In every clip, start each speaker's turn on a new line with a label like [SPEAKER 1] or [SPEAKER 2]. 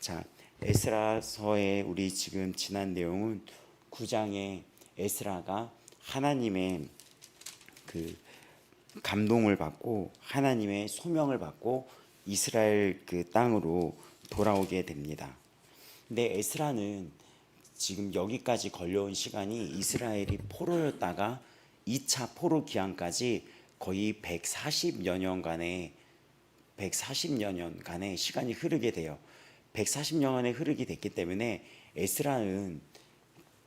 [SPEAKER 1] 자, 에스라서의 우리 지금 지난 내용은 9장에 에스라가 하나님의 그 감동을 받고 하나님의 소명을 받고 이스라엘 그 땅으로 돌아오게 됩니다. 근데 에스라는 지금 여기까지 걸려온 시간이 이스라엘이 포로였다가 2차 포로 기한까지 거의 140여 년간의 시간이 흐르게 돼요. 140년간의 흐르게 됐기 때문에 에스라는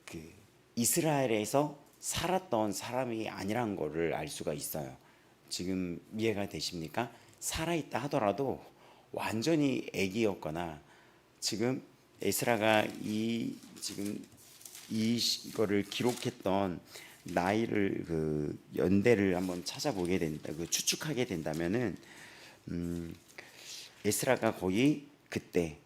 [SPEAKER 1] 그 이스라엘에서 살았던 사람이 아니란 거를 알 수가 있어요. 지금 이해가 되십니까? 살아있다 하더라도 완전히 애기였거나 지금 에스라가 이거를 기록했던 나이를 그 연대를 한번 찾아보게 된다, 그 추측하게 된다면은 에스라가 거의 그때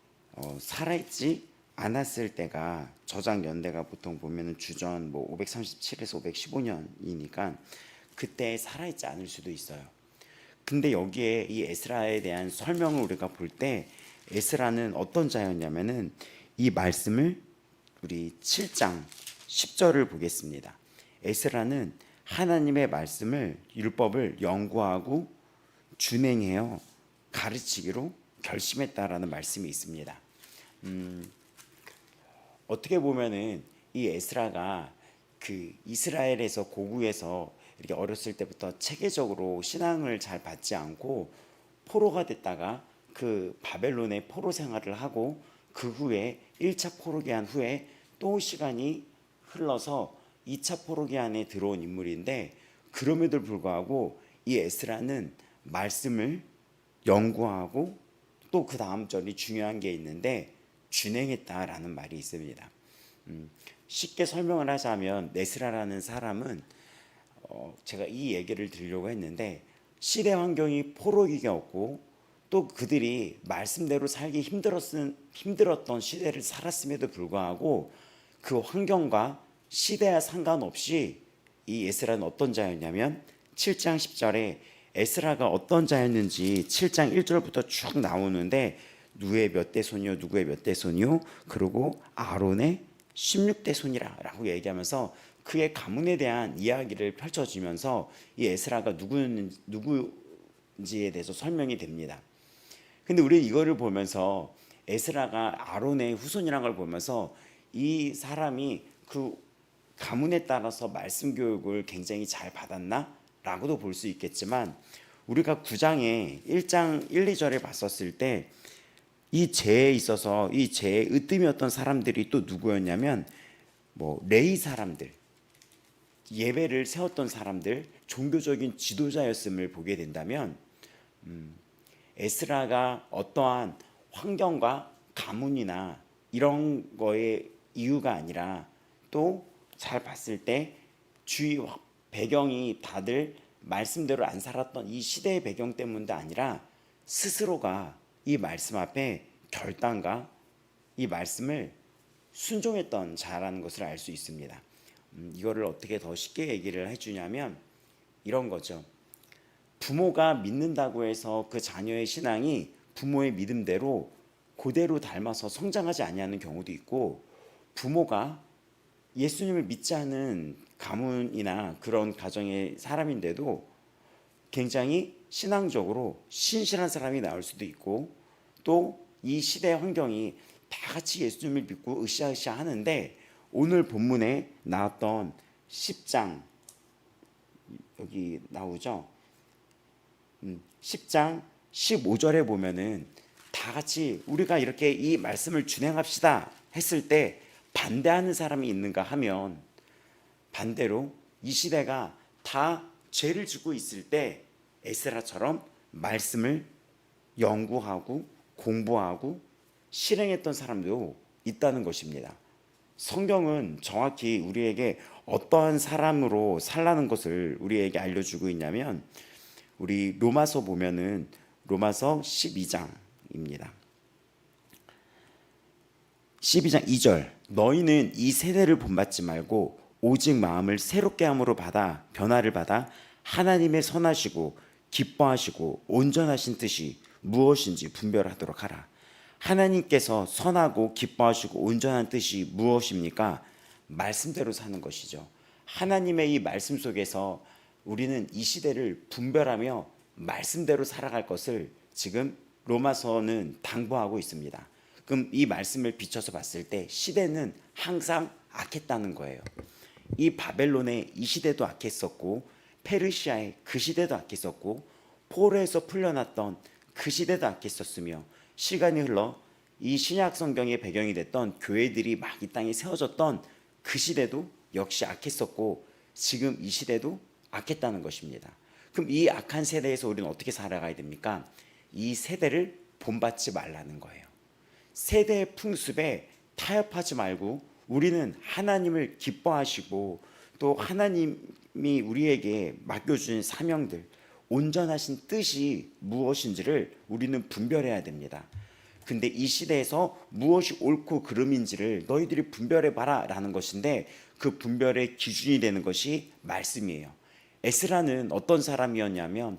[SPEAKER 1] 살아있지 않았을 때가 저장 연대가 보통 보면은 주전 뭐 537에서 515년이니까 그때 살아있지 않을 수도 있어요. 근데 여기에 이 에스라에 대한 설명을 우리가 볼 때 에스라는 어떤 자였냐면은 이 말씀을 우리 7장 10절을 보겠습니다. 에스라는 하나님의 말씀을 율법을 연구하고 준행해요 가르치기로 결심했다라는 말씀이 있습니다. 어떻게 보면은 이 에스라가 그 이스라엘에서 고국에서 이렇게 어렸을 때부터 체계적으로 신앙을 잘 받지 않고 포로가 됐다가 그 바벨론의 포로 생활을 하고 그 후에 1차 포로 기한 후에 또 시간이 흘러서 2차 포로 기한에 들어온 인물인데 그럼에도 불구하고 이 에스라는 말씀을 연구하고 또 그 다음 절이 중요한 게 있는데 준행했다라는 말이 있습니다. 쉽게 설명을 하자면 에스라라는 사람은 제가 이 얘기를 드리려고 했는데 시대 환경이 포로기였고 또 그들이 말씀대로 살기 힘들었던 시대를 살았음에도 불구하고 그 환경과 시대와 상관없이 이 에스라는 어떤 자였냐면 7장 10절에 에스라가 어떤 자였는지 7장 1절부터 쭉 나오는데 누구의 몇 대손이요 누구의 몇 대손이요 그리고 아론의 16대 손이라고 얘기하면서 그의 가문에 대한 이야기를 펼쳐주면서 이 에스라가 누구인지에 대해서 설명이 됩니다. 근데 우리 이거를 보면서 에스라가 아론의 후손이라는 걸 보면서 이 사람이 그 가문에 따라서 말씀 교육을 굉장히 잘 받았나? 라고도 볼 수 있겠지만 우리가 9장에 1장 1, 2절에 봤었을 때 이 죄에 있어서 이 죄의 으뜸이었던 사람들이 또 누구였냐면 뭐 레위 사람들, 예배를 세웠던 사람들, 종교적인 지도자였음을 보게 된다면 에스라가 어떠한 환경과 가문이나 이런 거의 이유가 아니라 또 잘 봤을 때 주위 배경이 다들 말씀대로 안 살았던 이 시대의 배경 때문도 아니라 스스로가 이 말씀 앞에 결단과 이 말씀을 순종했던 자라는 것을 알 수 있습니다. 이거를 어떻게 더 쉽게 얘기를 해주냐면 이런 거죠. 부모가 믿는다고 해서 그 자녀의 신앙이 부모의 믿음대로 그대로 닮아서 성장하지 아니하는 경우도 있고 부모가 예수님을 믿지 않는 가문이나 그런 가정의 사람인데도 굉장히 신앙적으로 신실한 사람이 나올 수도 있고 또 이 시대 환경이 다 같이 예수님을 믿고 으쌰으쌰 하는데 오늘 본문에 나왔던 10장 여기 나오죠. 10장 15절에 보면은 다 같이 우리가 이렇게 이 말씀을 준행합시다 했을 때 반대하는 사람이 있는가 하면 반대로 이 시대가 다 죄를 짓고 있을 때 에스라처럼 말씀을 연구하고 공부하고 실행했던 사람도 있다는 것입니다. 성경은 정확히 우리에게 어떠한 사람으로 살라는 것을 우리에게 알려주고 있냐면 우리 로마서 보면은 로마서 12장입니다. 12장 2절 너희는 이 세대를 본받지 말고 오직 마음을 새롭게 함으로 받아 변화를 받아 하나님의 선하시고 기뻐하시고 온전하신 뜻이 무엇인지 분별하도록 하라. 하나님께서 선하고 기뻐하시고 온전한 뜻이 무엇입니까? 말씀대로 사는 것이죠. 하나님의 이 말씀 속에서 우리는 이 시대를 분별하며 말씀대로 살아갈 것을 지금 로마서는 당부하고 있습니다. 그럼 이 말씀을 비춰서 봤을 때 시대는 항상 악했다는 거예요. 이 바벨론의 이 시대도 악했었고, 페르시아의 그 시대도 악했었고, 포로에서 풀려났던 그 시대도 악했었으며, 시간이 흘러 이 신약 성경의 배경이 됐던 교회들이 막 이 땅에 세워졌던 그 시대도 역시 악했었고, 지금 이 시대도 악했다는 것입니다. 그럼 이 악한 세대에서 우리는 어떻게 살아가야 됩니까? 이 세대를 본받지 말라는 거예요. 세대의 풍습에 타협하지 말고 우리는 하나님을 기뻐하시고 또 하나님이 우리에게 맡겨주신 사명들, 온전하신 뜻이 무엇인지를 우리는 분별해야 됩니다. 근데 이 시대에서 무엇이 옳고 그름인지를 너희들이 분별해봐라 라는 것인데, 그 분별의 기준이 되는 것이 말씀이에요. 에스라는 어떤 사람이었냐면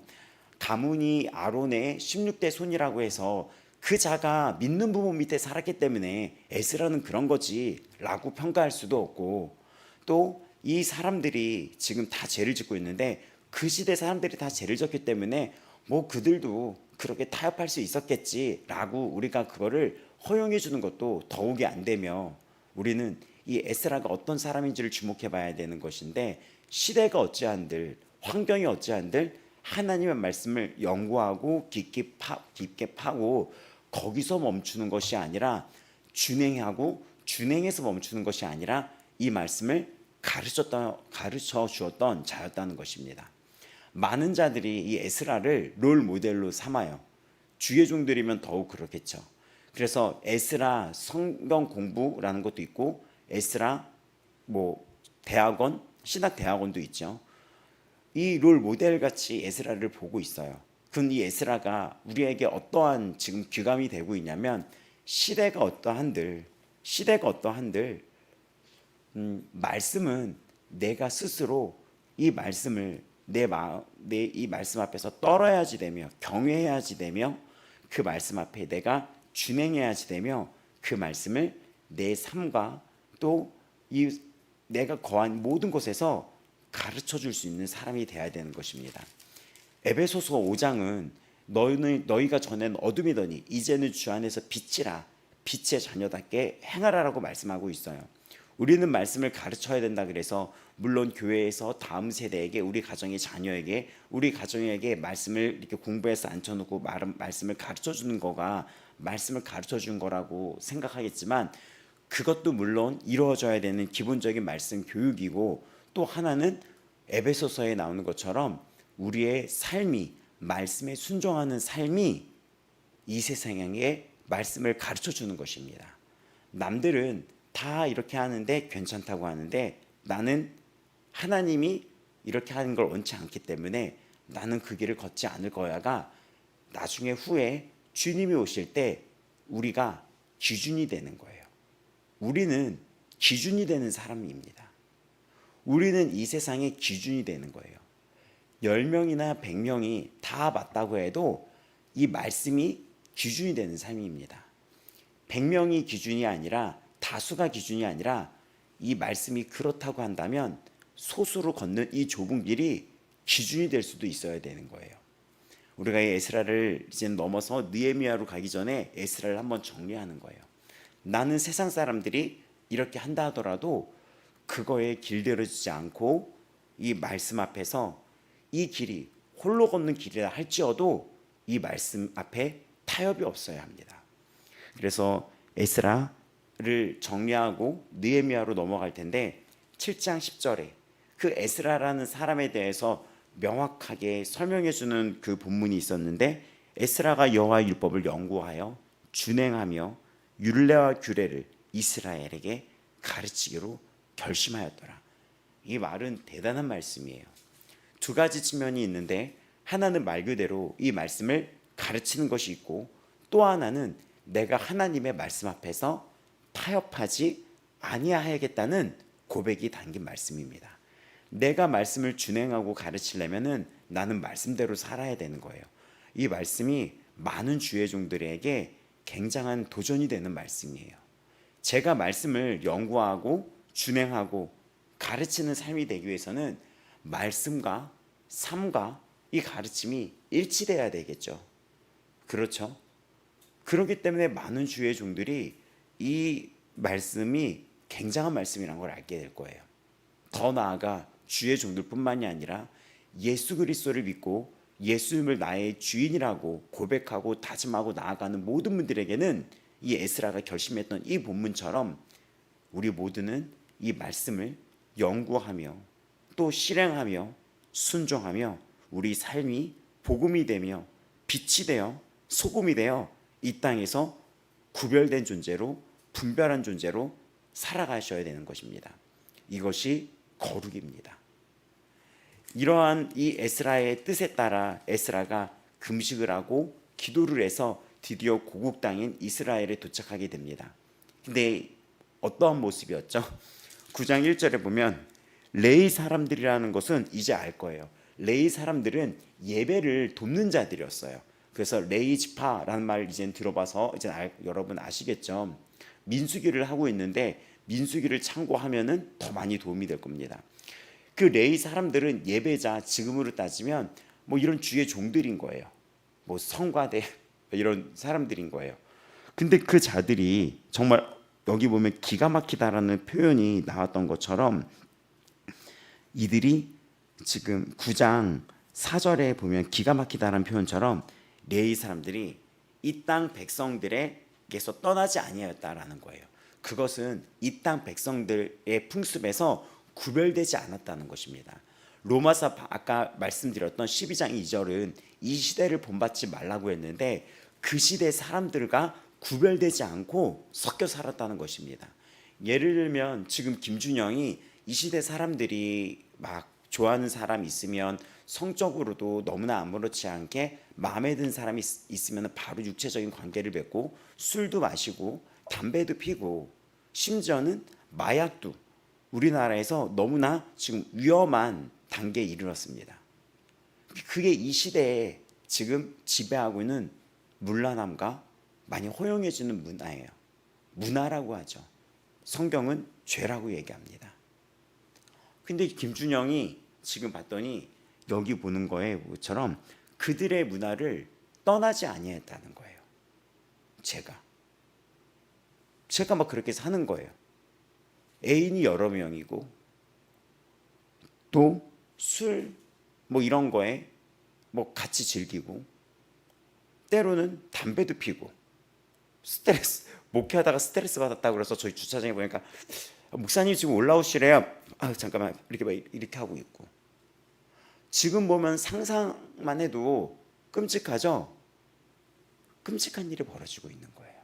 [SPEAKER 1] 가문이 아론의 16대 손이라고 해서 그 자가 믿는 부모 밑에 살았기 때문에 에스라는 그런 거지 라고 평가할 수도 없고, 또 이 사람들이 지금 다 죄를 짓고 있는데 그 시대 사람들이 다 죄를 졌기 때문에 뭐 그들도 그렇게 타협할 수 있었겠지 라고 우리가 그거를 허용해 주는 것도 더욱이 안 되며, 우리는 이 에스라가 어떤 사람인지를 주목해 봐야 되는 것인데, 시대가 어찌한들 환경이 어찌한들 하나님의 말씀을 연구하고 깊게 파고 거기서 멈추는 것이 아니라 준행하고 준행해서 멈추는 것이 아니라 이 말씀을 가르쳐 주었던 자였다는 것입니다. 많은 자들이 이 에스라를 롤 모델로 삼아요. 주의 종들이면 더욱 그렇겠죠. 그래서 에스라 성경 공부라는 것도 있고, 에스라 뭐 대학원, 신학 대학원도 있죠. 이 롤 모델 같이 에스라를 보고 있어요. 그럼 이 에스라가 우리에게 어떠한 지금 귀감이 되고 있냐면, 시대가 어떠한들 말씀은 내가 스스로 이 말씀을 내 이 말씀 앞에서 떨어야지 되며 경외해야지 되며, 그 말씀 앞에 내가 준행해야지 되며, 그 말씀을 내 삶과 또 이 내가 거한 모든 곳에서 가르쳐 줄 수 있는 사람이 되어야 되는 것입니다. 에베소서 5장은 너희가 전에는 어둠이더니 이제는 주 안에서 빛이라, 빛의 자녀답게 행하라라고 말씀하고 있어요. 우리는 말씀을 가르쳐야 된다. 그래서 물론 교회에서 다음 세대에게, 우리 가정의 자녀에게, 우리 가정에게 말씀을 이렇게 공부해서 앉혀놓고 말씀을 가르쳐 주는 거가 말씀을 가르쳐 준 거라고 생각하겠지만, 그것도 물론 이루어져야 되는 기본적인 말씀 교육이고, 또 하나는 에베소서에 나오는 것처럼 우리의 삶이, 말씀에 순종하는 삶이 이 세상에 말씀을 가르쳐 주는 것입니다. 남들은 다 이렇게 하는데 괜찮다고 하는데, 나는 하나님이 이렇게 하는 걸 원치 않기 때문에 나는 그 길을 걷지 않을 거야가 나중에 후에 주님이 오실 때 우리가 기준이 되는 거예요. 우리는 기준이 되는 사람입니다. 우리는 이 세상의 기준이 되는 거예요. 10명이나 100명이 다 맞다고 해도 이 말씀이 기준이 되는 삶입니다. 100명이 기준이 아니라, 다수가 기준이 아니라 이 말씀이 그렇다고 한다면 소수로 걷는 이 좁은 길이 기준이 될 수도 있어야 되는 거예요. 우리가 이 에스라를 이제 넘어서 느헤미야로 가기 전에 에스라를 한번 정리하는 거예요. 나는 세상 사람들이 이렇게 한다 하더라도 그거에 길들여지지 않고 이 말씀 앞에서 이 길이 홀로 걷는 길이라 할지어도 이 말씀 앞에 타협이 없어야 합니다. 그래서 에스라를 정리하고 느헤미야로 넘어갈 텐데, 7장 10절에 그 에스라라는 사람에 대해서 명확하게 설명해 주는 그 본문이 있었는데, 에스라가 여호와의 율법을 연구하여 준행하며 율례와 규례를 이스라엘에게 가르치기로 결심하였더라. 이 말은 대단한 말씀이에요. 두 가지 측면이 있는데, 하나는 말 그대로 이 말씀을 가르치는 것이 있고, 또 하나는 내가 하나님의 말씀 앞에서 타협하지 아니하야겠다는 고백이 담긴 말씀입니다. 내가 말씀을 준행하고 가르치려면은 나는 말씀대로 살아야 되는 거예요. 이 말씀이 많은 주의 종들에게 굉장한 도전이 되는 말씀이에요. 제가 말씀을 연구하고 준행하고 가르치는 삶이 되기 위해서는 말씀과 삶과 이 가르침이 일치돼야 되겠죠. 그렇죠? 그렇기 때문에 많은 주의 종들이 이 말씀이 굉장한 말씀이라는 걸 알게 될 거예요. 더 나아가 주의 종들뿐만이 아니라 예수 그리스도를 믿고 예수님을 나의 주인이라고 고백하고 다짐하고 나아가는 모든 분들에게는 이 에스라가 결심했던 이 본문처럼 우리 모두는 이 말씀을 연구하며 또 실행하며 순종하며 우리 삶이 복음이 되며 빛이 되어 소금이 되어 이 땅에서 구별된 존재로 분별한 존재로 살아가셔야 되는 것입니다. 이것이 거룩입니다. 이러한 이 에스라의 뜻에 따라 에스라가 금식을 하고 기도를 해서 드디어 고국 땅인 이스라엘에 도착하게 됩니다. 근데 어떠한 모습이었죠? 9장 1절에 보면 레위 사람들이라는 것은 이제 알 거예요. 레위 사람들은 예배를 돕는 자들이었어요. 그래서 레위 지파라는 말 이제 들어봐서 이제 여러분 아시겠죠? 민수기를 하고 있는데 민수기를 참고하면은 더 많이 도움이 될 겁니다. 그 레위 사람들은 예배자, 지금으로 따지면 뭐 이런 주의 종들인 거예요. 뭐 성과대 이런 사람들인 거예요. 근데 그 자들이 정말 여기 보면 기가 막히다라는 표현이 나왔던 것처럼 이들이 지금 9장 4절에 보면 기가 막히다라는 표현처럼 레위 사람들이 이 땅 백성들에게서 떠나지 아니하였다라는 거예요. 그것은 이 땅 백성들의 풍습에서 구별되지 않았다는 것입니다. 로마서 아까 말씀드렸던 12장 2절은 이 시대를 본받지 말라고 했는데 그 시대 사람들과 구별되지 않고 섞여 살았다는 것입니다. 예를 들면 지금 김준영이 이 시대 사람들이 막 좋아하는 사람 있으면 성적으로도 너무나 아무렇지 않게 마음에 든 사람이 있으면 바로 육체적인 관계를 맺고 술도 마시고 담배도 피고 심지어는 마약도 우리나라에서 너무나 지금 위험한 단계에 이르렀습니다. 그게 이 시대에 지금 지배하고 있는 문란함과 많이 허용해주는 문화예요. 문화라고 하죠. 성경은 죄라고 얘기합니다. 근데 김준영이 지금 봤더니 여기 보는 거에처럼 그들의 문화를 떠나지 아니했다는 거예요. 제가 막 그렇게 사는 거예요. 애인이 여러 명이고 또 술 뭐 이런 거에 뭐 같이 즐기고 때로는 담배도 피고 스트레스 목회하다가 스트레스 받았다고 그래서 저희 주차장에 보니까 목사님 지금 올라오시래요. 잠깐만 이렇게 하고 있고 지금 보면 상상만 해도 끔찍하죠. 끔찍한 일이 벌어지고 있는 거예요.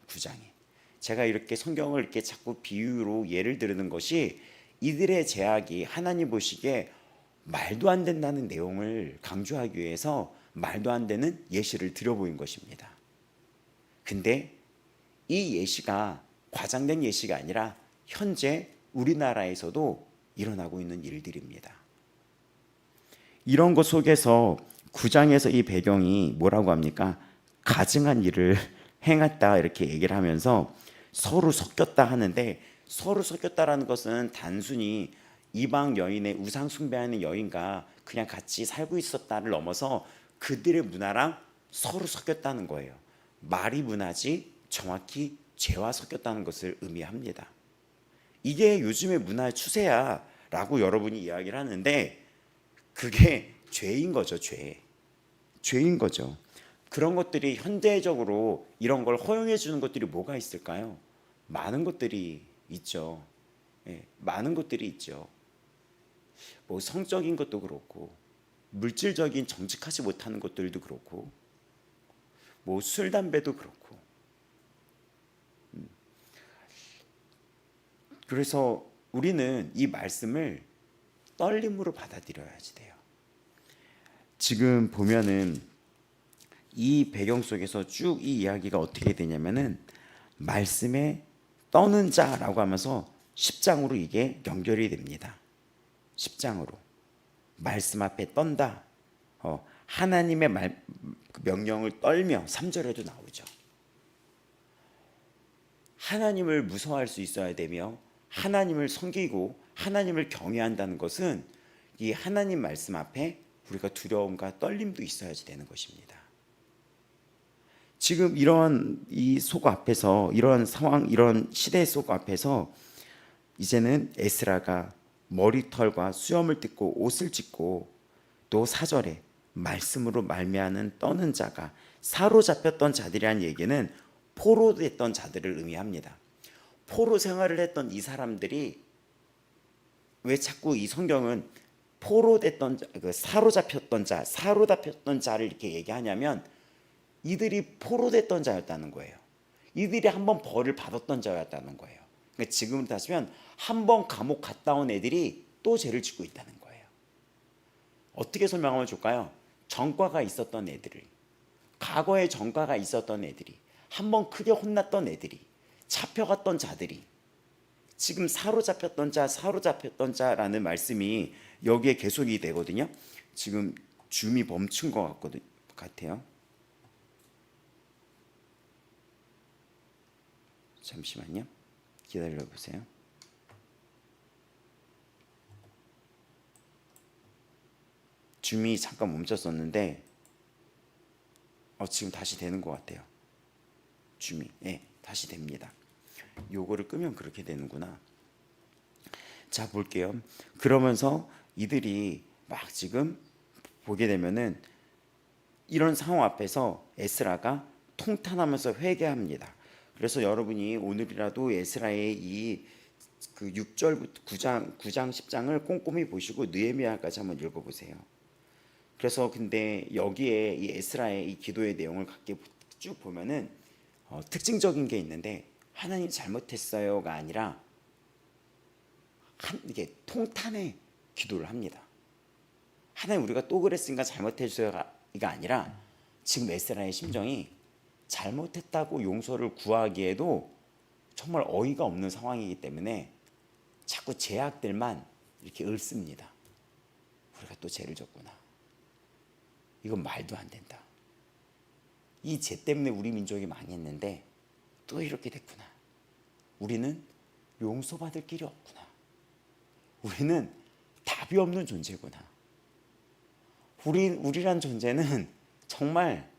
[SPEAKER 1] 9장에 제가 이렇게 성경을 이렇게 자꾸 비유로 예를 들는 것이 이들의 제약이 하나님 보시기에 말도 안 된다는 내용을 강조하기 위해서 말도 안 되는 예시를 들어보인 것입니다. 근데 이 예시가 과장된 예시가 아니라 현재 우리나라에서도 일어나고 있는 일들입니다. 이런 것 속에서 9장에서 이 배경이 뭐라고 합니까? 가증한 일을 행했다 이렇게 얘기를 하면서 서로 섞였다 하는데 서로 섞였다라는 것은 단순히 이방 여인의 우상 숭배하는 여인과 그냥 같이 살고 있었다를 넘어서 그들의 문화랑 서로 섞였다는 거예요. 말이 문화지 정확히 죄와 섞였다는 것을 의미합니다. 이게 요즘의 문화의 추세야 라고 여러분이 이야기를 하는데 그게 죄인 거죠. 죄인 거죠. 그런 것들이 현대적으로 이런 걸 허용해 주는 것들이 뭐가 있을까요? 많은 것들이 있죠. 많은 것들이 있죠. 뭐 성적인 것도 그렇고 물질적인 정직하지 못하는 것들도 그렇고 뭐 술, 담배도 그렇고 그래서 우리는 이 말씀을 떨림으로 받아들여야지 돼요. 지금 보면은 이 배경 속에서 쭉 이 이야기가 어떻게 되냐면은 말씀에 떠는 자라고 하면서 10장으로 이게 연결이 됩니다. 10장으로 말씀 앞에 떤다. 하나님의 명령을 떨며 3절에도 나오죠. 하나님을 무서워할 수 있어야 되며 하나님을 섬기고 하나님을 경외한다는 것은 이 하나님 말씀 앞에 우리가 두려움과 떨림도 있어야지 되는 것입니다. 지금 이런 이 속 앞에서 이런 상황, 이런 시대 속 앞에서 이제는 에스라가 머리털과 수염을 뜯고 옷을 찢고 또 4절에 말씀으로 말미암는 떠는 자가 사로잡혔던 자들이란 얘기는 포로됐던 자들을 의미합니다. 포로 생활을 했던 이 사람들이 왜 자꾸 이 성경은 포로됐던 사로잡혔던 자를 이렇게 얘기하냐면 이들이 포로됐던 자였다는 거예요. 이들이 한번 벌을 받았던 자였다는 거예요. 그러니까 지금으로 따지면 한번 감옥 갔다 온 애들이 또 죄를 짓고 있다는 거예요. 어떻게 설명하면 좋을까요? 전과가 있었던 애들을, 과거에 전과가 있었던 애들이, 한번 크게 혼났던 애들이, 잡혀갔던 자들이 지금 사로잡혔던 자라는 말씀이 여기에 계속이 되거든요. 지금 줌이 멈춘 것 같아요. 잠시만요. 기다려 보세요. 줌이 잠깐 멈췄었는데 지금 다시 되는 것 같아요. 줌이 다시 됩니다. 요거를 끄면 그렇게 되는구나. 자, 볼게요. 그러면서 이들이 막 지금 보게 되면은 이런 상황 앞에서 에스라가 통탄하면서 회개합니다. 그래서 여러분이 오늘이라도 에스라의 이 그 6절부터 9장 10장을 꼼꼼히 보시고 느헤미야까지 한번 읽어보세요. 그래서 근데 여기에 이 에스라의 이 기도의 내용을 갖게 쭉 보면은 특징적인 게 있는데 하나님 잘못했어요가 아니라 이게 통탄의 기도를 합니다. 하나님 우리가 또 그랬으니까 잘못해주세요가 아니라 지금 에스라의 심정이 잘못했다고 용서를 구하기에도 정말 어이가 없는 상황이기 때문에 자꾸 죄악들만 이렇게 읊습니다. 우리가 또 죄를 졌구나. 이건 말도 안 된다. 이 죄 때문에 우리 민족이 망했는데 또 이렇게 됐구나. 우리는 용서받을 길이 없구나. 우리는 답이 없는 존재구나. 우리란 존재는 정말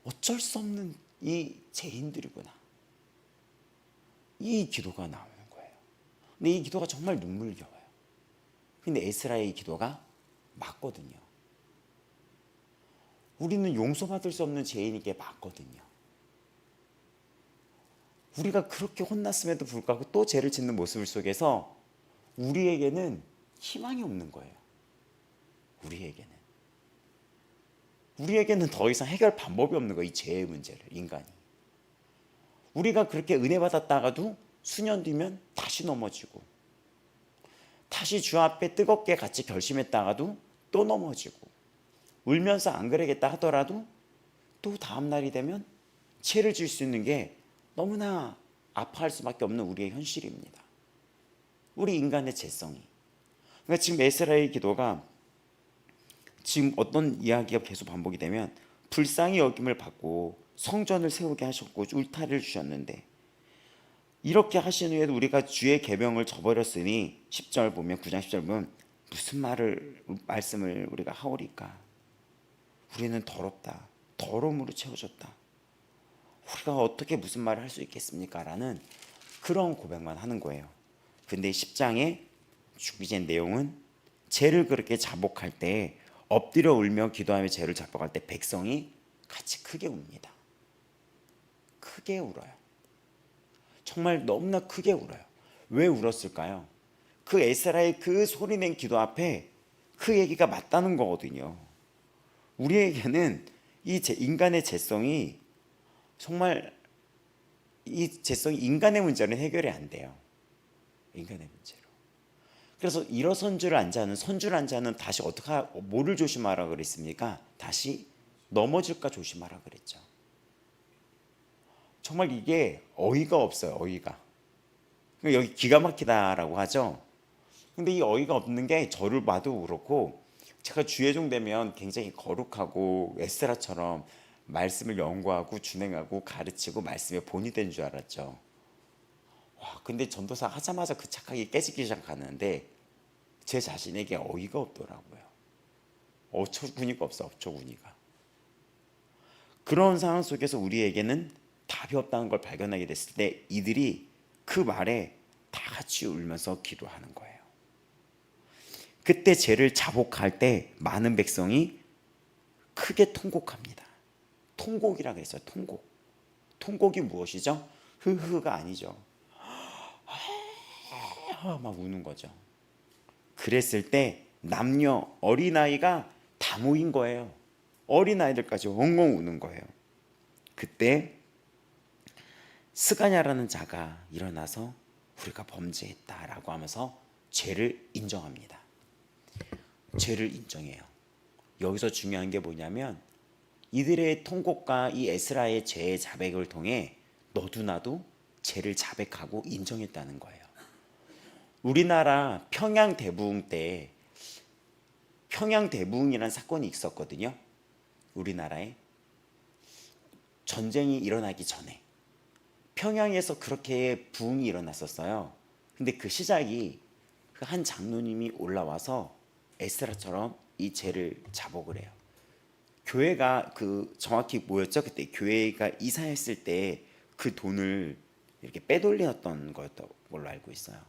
[SPEAKER 1] 어쩔 수 없는 이 죄인들이구나. 이 기도가 나오는 거예요. 근데 이 기도가 정말 눈물겨워요. 근데 에스라의 이 기도가 맞거든요. 우리는 용서받을 수 없는 죄인에게 맞거든요. 우리가 그렇게 혼났음에도 불구하고 또 죄를 짓는 모습 속에서 우리에게는 희망이 없는 거예요. 우리에게는 더 이상 해결 방법이 없는 거예요. 이 죄의 문제를, 인간이. 우리가 그렇게 은혜 받았다가도 수년 뒤면 다시 넘어지고, 다시 주 앞에 뜨겁게 같이 결심했다가도 또 넘어지고, 울면서 안 그러겠다 하더라도 또 다음 날이 되면 죄를 지을 수 있는 게 너무나 아파할 수밖에 없는 우리의 현실입니다. 우리 인간의 죄성이. 그러니까 지금 에스라의 기도가 지금 어떤 이야기가 계속 반복이 되면 불쌍히 여김을 받고 성전을 세우게 하셨고 울타리를 주셨는데 이렇게 하신 후에도 우리가 주의 계명을 저버렸으니 10절 보면 9장 10절 보면 무슨 말씀을 우리가 하오리까. 우리는 더럽다. 더러움으로 채워졌다. 우리가 어떻게 무슨 말을 할 수 있겠습니까? 라는 그런 고백만 하는 거예요. 근데 10장의 이제 내용은 죄를 그렇게 자복할 때 엎드려 울며 기도하며 죄를 자복할 때 백성이 같이 크게 웁니다. 크게 울어요. 정말 너무나 크게 울어요. 왜 울었을까요? 그 에스라의 그 소리낸 기도 앞에 그 얘기가 맞다는 거거든요. 우리에게는 이 인간의 죄성이 정말 이 죄성이 인간의 문제는 해결이 안 돼요. 인간의 문제로. 그래서 일어선 줄 안 자는 선줄 안 자는 다시 뭐를 조심하라 그랬습니까? 다시 넘어질까 조심하라 그랬죠. 정말 이게 어이가 없어요. 어이가. 여기 기가 막히다라고 하죠. 근데 이 어이가 없는 게 저를 봐도 그렇고 제가 주의종 되면 굉장히 거룩하고 에스라처럼 말씀을 연구하고 준행하고 가르치고 말씀의 본이 된 줄 알았죠. 와, 근데 전도사 하자마자 그 착각이 깨지기 시작하는데 제 자신에게 어이가 없더라고요. 어처구니가 없어, 어처구니가. 그런 상황 속에서 우리에게는 답이 없다는 걸 발견하게 됐을 때 이들이 그 말에 다 같이 울면서 기도하는 거예요. 그때 죄를 자복할 때 많은 백성이 크게 통곡합니다. 통곡이라고 했어요. 통곡. 통곡이 무엇이죠? 흐흐가 아니죠. 막 우는 거죠. 그랬을 때 남녀 어린아이가 다 모인 거예요. 어린아이들까지 엉엉 우는 거예요. 그때 스가냐라는 자가 일어나서 우리가 범죄했다라고 하면서 죄를 인정합니다. 죄를 인정해요. 여기서 중요한 게 뭐냐면 이들의 통곡과 이 에스라의 죄의 자백을 통해 너도 나도 죄를 자백하고 인정했다는 거예요. 우리나라 평양 대부흥 때 평양 대부흥이라는 사건이 있었거든요. 우리나라에 전쟁이 일어나기 전에 평양에서 그렇게 부흥이 일어났었어요. 근데 그 시작이 그 한 장로님이 올라와서 에스라처럼 이 죄를 자복을 해요. 교회가 그 정확히 뭐였죠? 그때 교회가 이사했을 때 그 돈을 이렇게 빼돌렸던 거였던 걸로 알고 있어요.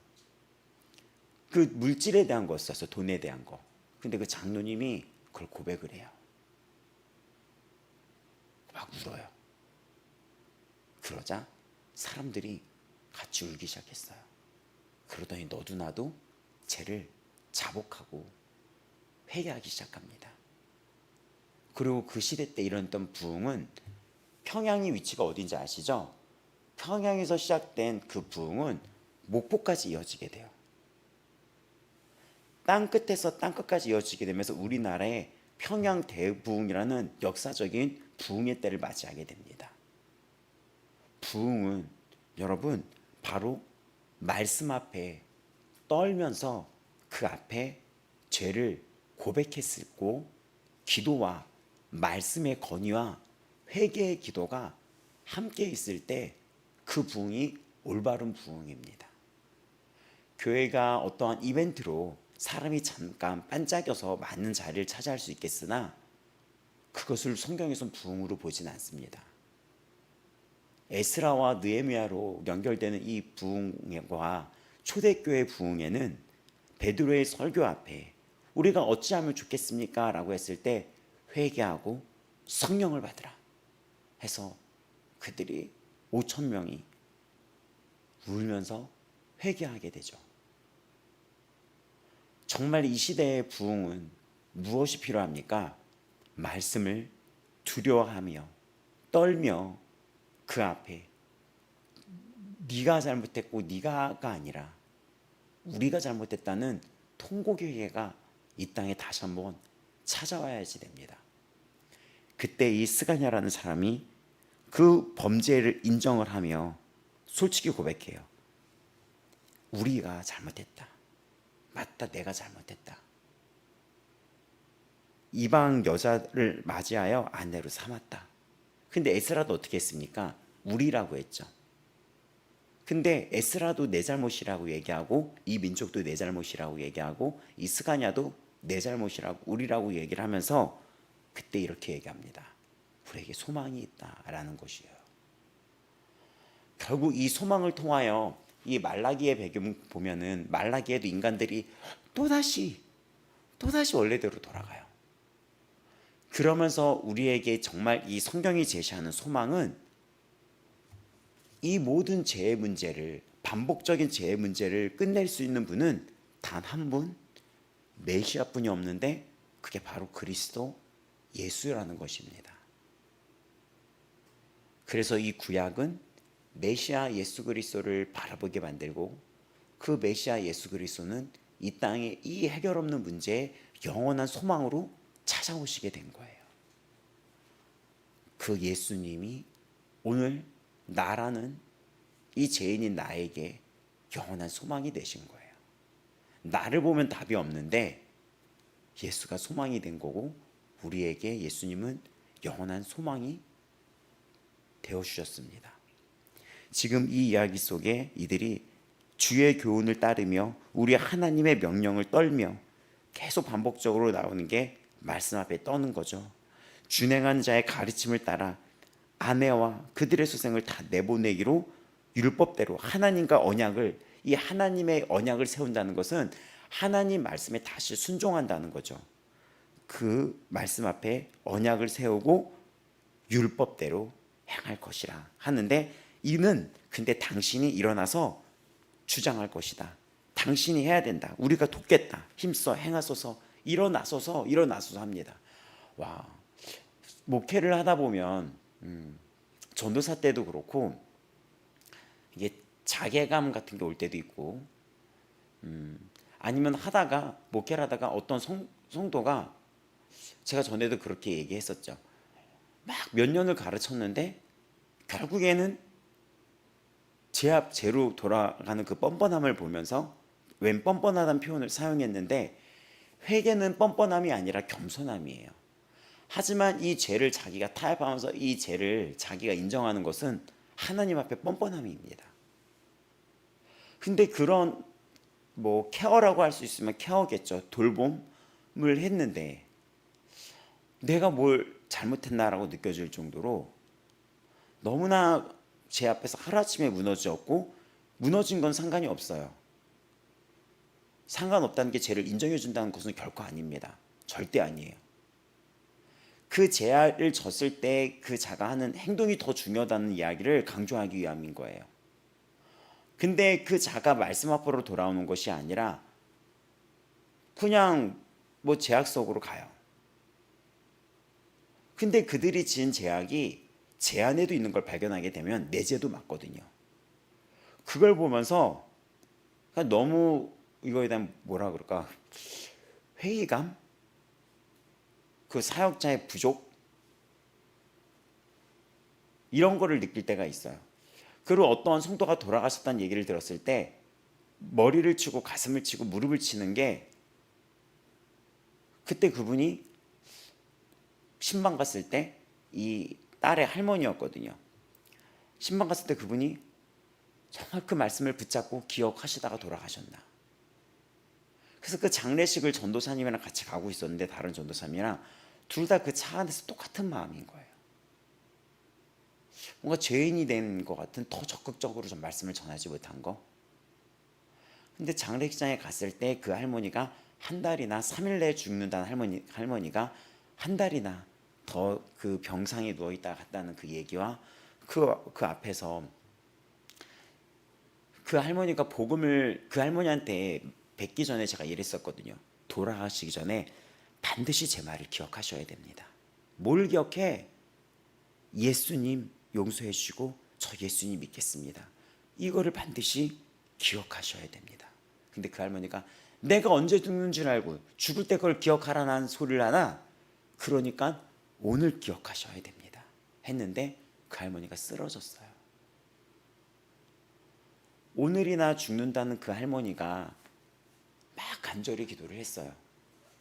[SPEAKER 1] 그 물질에 대한 거였어요. 돈에 대한 거. 근데 그 장로님이 그걸 고백을 해요. 막 울어요. 그러자 사람들이 같이 울기 시작했어요. 그러더니 너도 나도 죄를 자복하고 회개하기 시작합니다. 그리고 그 시대 때 일어났던 부흥은 평양이 위치가 어딘지 아시죠? 평양에서 시작된 그 부흥은 목포까지 이어지게 돼요. 땅끝에서 땅끝까지 이어지게 되면서 우리나라의 평양 대부흥이라는 역사적인 부흥의 때를 맞이하게 됩니다. 부흥은 여러분 바로 말씀 앞에 떨면서 그 앞에 죄를 고백했고 기도와 말씀의 건의와 회개의 기도가 함께 있을 때 그 부흥이 올바른 부흥입니다. 교회가 어떠한 이벤트로 사람이 잠깐 반짝여서 맞는 자리를 차지할 수 있겠으나 그것을 성경에서는 부흥으로 보진 않습니다. 에스라와 느헤미야로 연결되는 이 부흥과 초대교회 부흥에는 베드로의 설교 앞에 우리가 어찌하면 좋겠습니까? 라고 했을 때 회개하고 성령을 받으라 해서 그들이 5천 명이 울면서 회개하게 되죠. 정말 이 시대의 부흥은 무엇이 필요합니까? 말씀을 두려워하며 떨며 그 앞에 네가 잘못했고 네가가 아니라 우리가 잘못했다는 통곡의 회개가 이 땅에 다시 한번 찾아와야지 됩니다. 그때 이 스가냐라는 사람이 그 범죄를 인정을 하며 솔직히 고백해요. 우리가 잘못했다. 맞다, 내가 잘못했다. 이방 여자를 맞이하여 아내로 삼았다. 근데 에스라도 어떻게 했습니까? 우리라고 했죠. 근데 에스라도 내 잘못이라고 얘기하고 이 민족도 내 잘못이라고 얘기하고 이 스가냐도 내 잘못이라고 우리라고 얘기를 하면서 그때 이렇게 얘기합니다. 우리에게 소망이 있다라는 것이에요. 결국 이 소망을 통하여 이 말라기의 배경 보면은 말라기에도 인간들이 또다시 원래대로 돌아가요. 그러면서 우리에게 정말 이 성경이 제시하는 소망은 이 모든 죄의 문제를 반복적인 죄의 문제를 끝낼 수 있는 분은 단 한 분 메시아뿐이 없는데 그게 바로 그리스도 예수라는 것입니다. 그래서 이 구약은 메시아 예수 그리스도를 바라보게 만들고 그 메시아 예수 그리스도는 이 땅의 이 해결 없는 문제에 영원한 소망으로 찾아오시게 된 거예요. 그 예수님이 오늘 나라는 이 죄인인 나에게 영원한 소망이 되신 거예요. 나를 보면 답이 없는데 예수가 소망이 된 거고 우리에게 예수님은 영원한 소망이 되어 주셨습니다. 지금 이 이야기 속에 이들이 주의 교훈을 따르며 우리 하나님의 명령을 떨며 계속 반복적으로 나오는 게 말씀 앞에 떠는 거죠. 준행한 자의 가르침을 따라 아내와 그들의 소생을 다 내보내기로 율법대로 하나님과 언약을, 이 하나님의 언약을 세운다는 것은 하나님 말씀에 다시 순종한다는 거죠. 그 말씀 앞에 언약을 세우고 율법대로 행할 것이라 하는데, 이는 근데 당신이 일어나서 주장할 것이다. 당신이 해야 된다. 우리가 돕겠다. 힘써 행하소서. 일어나소서 합니다. 와, 목회를 하다 보면 전도사 때도 그렇고 이게 자괴감 같은 게 올 때도 있고, 아니면 하다가 목회를 하다가 어떤 성도가, 제가 전에도 그렇게 얘기했었죠. 막 몇 년을 가르쳤는데 결국에는 제로 돌아가는 그 뻔뻔함을 보면서, 웬 뻔뻔하다는 표현을 사용했는데 회개는 뻔뻔함이 아니라 겸손함이에요. 하지만 이 죄를 자기가 타협하면서 이 죄를 자기가 인정하는 것은 하나님 앞에 뻔뻔함입니다. 근데 그런 케어라고 할 수 있으면 케어겠죠. 돌봄을 했는데 내가 뭘 잘못했나라고 느껴질 정도로 너무나 제 앞에서 하루아침에 무너졌고, 무너진 건 상관이 없어요. 상관없다는 게 죄를 인정해 준다는 것은 결코 아닙니다. 절대 아니에요. 그 죄를 졌을 때 그 자가 하는 행동이 더 중요하다는 이야기를 강조하기 위함인 거예요. 근데 그 자가 말씀 앞으로 돌아오는 것이 아니라 그냥 죄악 속으로 가요. 근데 그들이 지은 죄악이 제 안에도 있는 걸 발견하게 되면 내 죄도 맞거든요. 그걸 보면서 너무 이거에 대한 회의감? 그 사역자의 부족? 이런 거를 느낄 때가 있어요. 그리고 어떤 성도가 돌아가셨다는 얘기를 들었을 때 머리를 치고 가슴을 치고 무릎을 치는 게, 그때 그분이 신방 갔을 때 이 딸의 할머니였거든요. 신방 갔을 때 그분이 정말 그 말씀을 붙잡고 기억하시다가 돌아가셨나. 그래서 그 장례식을 전도사님이랑 같이 가고 있었는데, 다른 전도사님이랑 둘 다 그 차 안에서 똑같은 마음인 거예요. 뭔가 죄인이 된 것 같은, 더 적극적으로 좀 말씀을 전하지 못한 거. 근데 장례식장에 갔을 때 그 할머니가 한 달이나 3일 내에 죽는다는 할머니가 한 달이나 더 그 병상에 누워있다 갔다는 그 얘기와 그 앞에서 그 할머니가 그 할머니한테 뵙기 전에 제가 이랬었거든요. 돌아가시기 전에 반드시 제 말을 기억하셔야 됩니다. 뭘 기억해? 예수님 용서해 주시고 저 예수님 믿겠습니다. 이거를 반드시 기억하셔야 됩니다. 근데 그 할머니가 내가 언제 죽는 줄 알고 죽을 때 그걸 기억하라는 소리를 하나? 그러니까 오늘 기억하셔야 됩니다 했는데 그 할머니가 쓰러졌어요. 오늘이나 죽는다는 그 할머니가 막 간절히 기도를 했어요.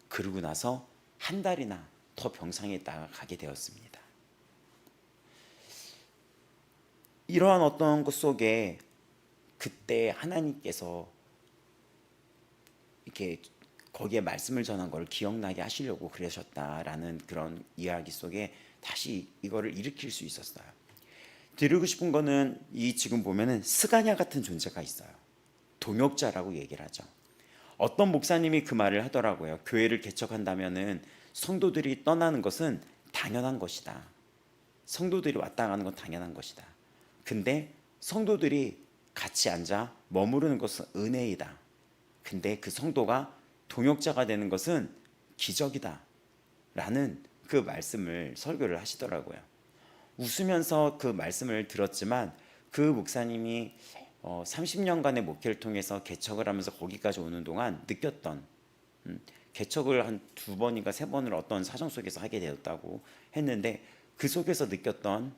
[SPEAKER 1] 그러고 나서 한 달이나 더 병상에 있다가 가게 되었습니다. 이러한 어떤 것 속에 그때 하나님께서 이렇게 거기에 말씀을 전한 걸 기억나게 하시려고 그러셨다라는 그런 이야기 속에 다시 이거를 일으킬 수 있었어요. 드리고 싶은 거는, 이 지금 보면은 스가랴 같은 존재가 있어요. 동역자라고 얘기를 하죠. 어떤 목사님이 그 말을 하더라고요. 교회를 개척한다면은 성도들이 떠나는 것은 당연한 것이다. 성도들이 왔다 가는 건 당연한 것이다. 근데 성도들이 같이 앉아 머무르는 것은 은혜이다. 근데 그 성도가 동역자가 되는 것은 기적이다 라는 그 말씀을 설교를 하시더라고요. 웃으면서 그 말씀을 들었지만 그 목사님이 30년간의 목회를 통해서 개척을 하면서 거기까지 오는 동안 느꼈던, 개척을 한 2번인가 3번을 어떤 사정 속에서 하게 되었다고 했는데, 그 속에서 느꼈던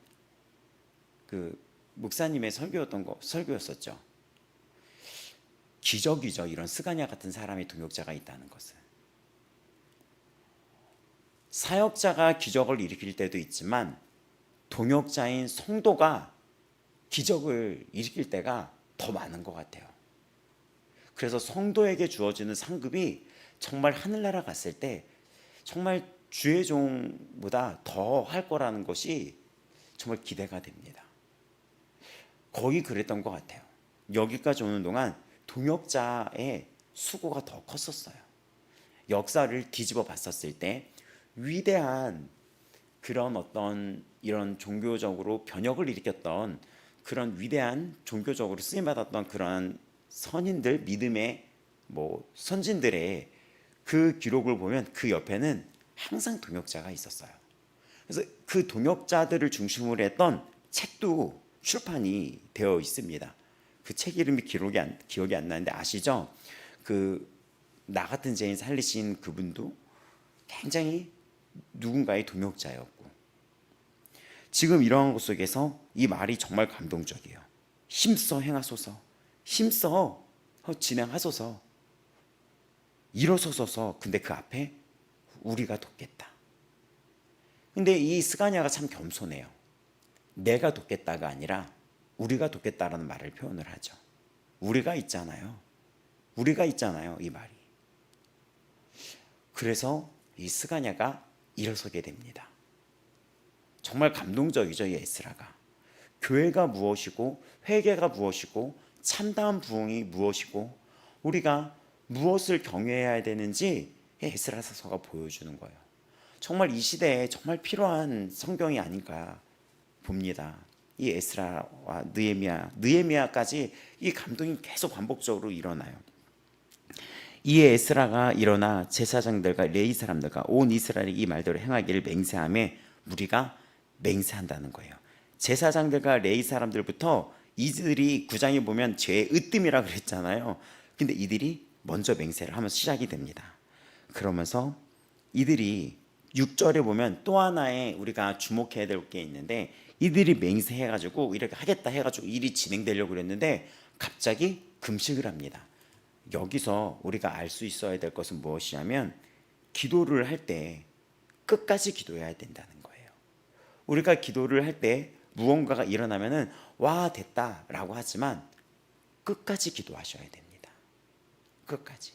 [SPEAKER 1] 그 목사님의 설교였었죠. 기적이죠. 이런 스가랴 같은 사람의 동역자가 있다는 것은. 사역자가 기적을 일으킬 때도 있지만 동역자인 성도가 기적을 일으킬 때가 더 많은 것 같아요. 그래서 성도에게 주어지는 상급이 정말 하늘나라 갔을 때 정말 주의 종보다 더 할 거라는 것이 정말 기대가 됩니다. 거의 그랬던 것 같아요. 여기까지 오는 동안 동역자의 수고가 더 컸었어요. 역사를 뒤집어 봤었을 때 위대한 그런 어떤 이런 종교적으로 변혁을 일으켰던 그런 위대한 종교적으로 쓰임받았던 그런 선인들, 믿음의 선진들의 그 기록을 보면 그 옆에는 항상 동역자가 있었어요. 그래서 그 동역자들을 중심으로 했던 책도 출판이 되어 있습니다. 그 책 이름이 기억이 안 나는데 아시죠? 나 같은 죄인 살리신 그분도 굉장히 누군가의 동역자였고, 지금 이러한 것 속에서 이 말이 정말 감동적이에요. 힘써 행하소서, 힘써 진행하소서, 일어서소서. 근데 그 앞에 우리가 돕겠다. 근데 이 스가냐가 참 겸손해요. 내가 돕겠다가 아니라 우리가 돕겠다라는 말을 표현을 하죠. 우리가 있잖아요. 이 말이. 그래서 이 스가냐가 일어서게 됩니다. 정말 감동적이죠, 이 에스라가. 교회가 무엇이고 회개가 무엇이고 참다운 부흥이 무엇이고 우리가 무엇을 경외해야 되는지 에스라서가 보여주는 거예요. 정말 이 시대에 정말 필요한 성경이 아닌가 봅니다. 이 에스라와 느헤미야까지 이 감동이 계속 반복적으로 일어나요. 이 에스라가 일어나 제사장들과 레위 사람들과 온 이스라엘이 이 말대로 행하기를 맹세하며 무리가 맹세한다는 거예요. 제사장들과 레위 사람들부터 이들이 9장에 보면 죄의 으뜸이라 그랬잖아요. 근데 이들이 먼저 맹세를 하면서 시작이 됩니다. 그러면서 이들이 6절에 보면 또 하나의 우리가 주목해야 될 게 있는데, 이들이 맹세해가지고 이렇게 하겠다 해가지고 일이 진행되려고 그랬는데 갑자기 금식을 합니다. 여기서 우리가 알 수 있어야 될 것은 무엇이냐면 기도를 할 때 끝까지 기도해야 된다는 거예요. 우리가 기도를 할 때 무언가가 일어나면은 와 됐다라고 하지만 끝까지 기도하셔야 됩니다. 끝까지.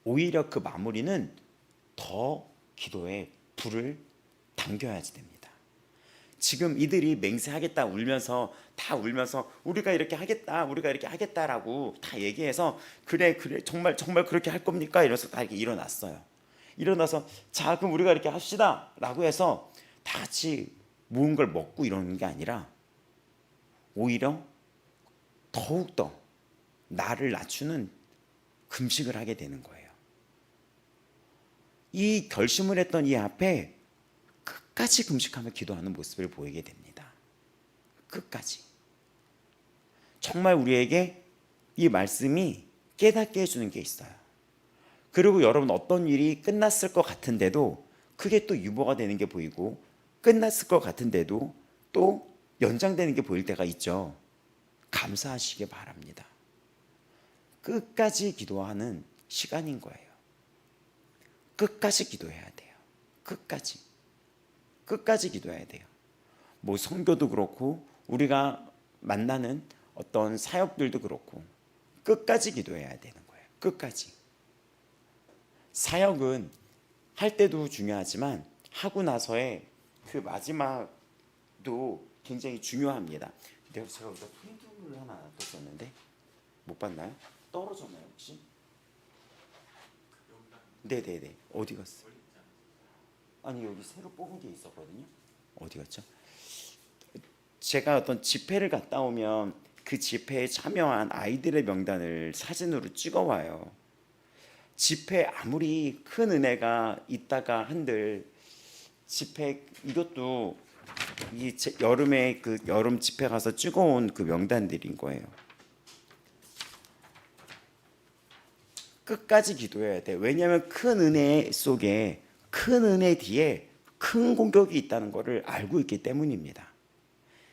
[SPEAKER 1] 오히려 그 마무리는 더 기도에 불을 당겨야지 됩니다. 지금 이들이 맹세하겠다 다 울면서 우리가 이렇게 하겠다라고 다 얘기해서 그래 정말 그렇게 할 겁니까? 이러면서 다 이렇게 일어났어요. 일어나서 자 그럼 우리가 이렇게 합시다라고 해서 다 같이 모은 걸 먹고 이러는 게 아니라 오히려 더욱더 나를 낮추는 금식을 하게 되는 거예요. 이 결심을 했던 이 앞에 끝까지 금식하며 기도하는 모습을 보이게 됩니다. 끝까지. 정말 우리에게 이 말씀이 깨닫게 해주는 게 있어요. 그리고 여러분 어떤 일이 끝났을 것 같은데도 그게 또 유보가 되는 게 보이고 끝났을 것 같은데도 또 연장되는 게 보일 때가 있죠. 감사하시기 바랍니다. 끝까지 기도하는 시간인 거예요. 끝까지 기도해야 돼요. 끝까지 기도해야 돼요. 선교도 그렇고 우리가 만나는 어떤 사역들도 그렇고 끝까지 기도해야 되는 거예요. 끝까지. 사역은 할 때도 중요하지만 하고 나서의 그 마지막도 굉장히 중요합니다. 제가 여기다 프린트를 하나 놨었는데 못 봤나요? 떨어졌나요 혹시? 네네네. 어디 갔어? 아니 여기 새로 뽑은 게 있었거든요. 어디 갔죠? 제가 어떤 집회를 갔다 오면 그 집회에 참여한 아이들의 명단을 사진으로 찍어와요. 집회 아무리 큰 은혜가 있다가 한들 집회 이것도 여름에 그 여름 집회 가서 찍어온 그 명단들인 거예요. 끝까지 기도해야 돼. 왜냐하면 큰 은혜 속에 큰 은혜 뒤에 큰 공격이 있다는 것을 알고 있기 때문입니다.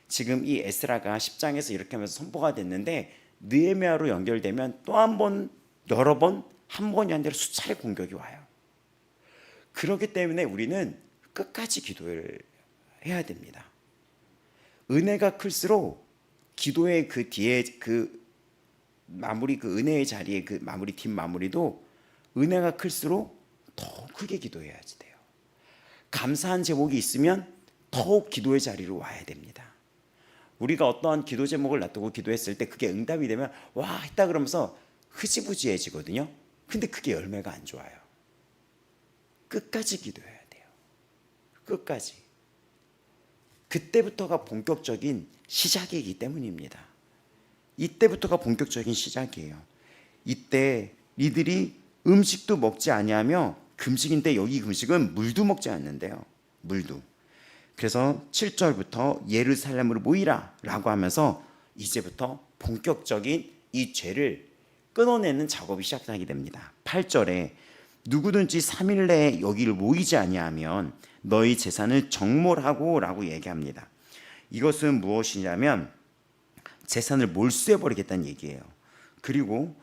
[SPEAKER 1] 지금 이 에스라가 10장에서 이렇게 하면서 선포가 됐는데 느헤미야로 연결되면 또 한 번, 여러 번, 한 번이 아니라 수차례 공격이 와요. 그렇기 때문에 우리는 끝까지 기도를 해야 됩니다. 은혜가 클수록 기도의 그 뒤에 그 마무리, 그 은혜의 자리에 그 마무리, 뒷마무리도 은혜가 클수록 더 크게 기도해야 돼요. 감사한 제목이 있으면 더욱 기도의 자리로 와야 됩니다. 우리가 어떠한 기도 제목을 놔두고 기도했을 때 그게 응답이 되면 와 했다 그러면서 흐지부지해지거든요. 근데 그게 열매가 안 좋아요. 끝까지 기도해야 돼요. 끝까지. 그때부터가 본격적인 시작이기 때문입니다. 이때부터가 본격적인 시작이에요. 이때 니들이 음식도 먹지 아니하며 금식인데, 여기 금식은 물도 먹지 않는데요. 물도. 그래서 7절부터 예루살렘으로 모이라 라고 하면서 이제부터 본격적인 이 죄를 끊어내는 작업이 시작하게 됩니다. 8절에 누구든지 3일 내에 여기를 모이지 아니하면 너희 재산을 정몰하고 라고 얘기합니다. 이것은 무엇이냐면 재산을 몰수해버리겠다는 얘기예요. 그리고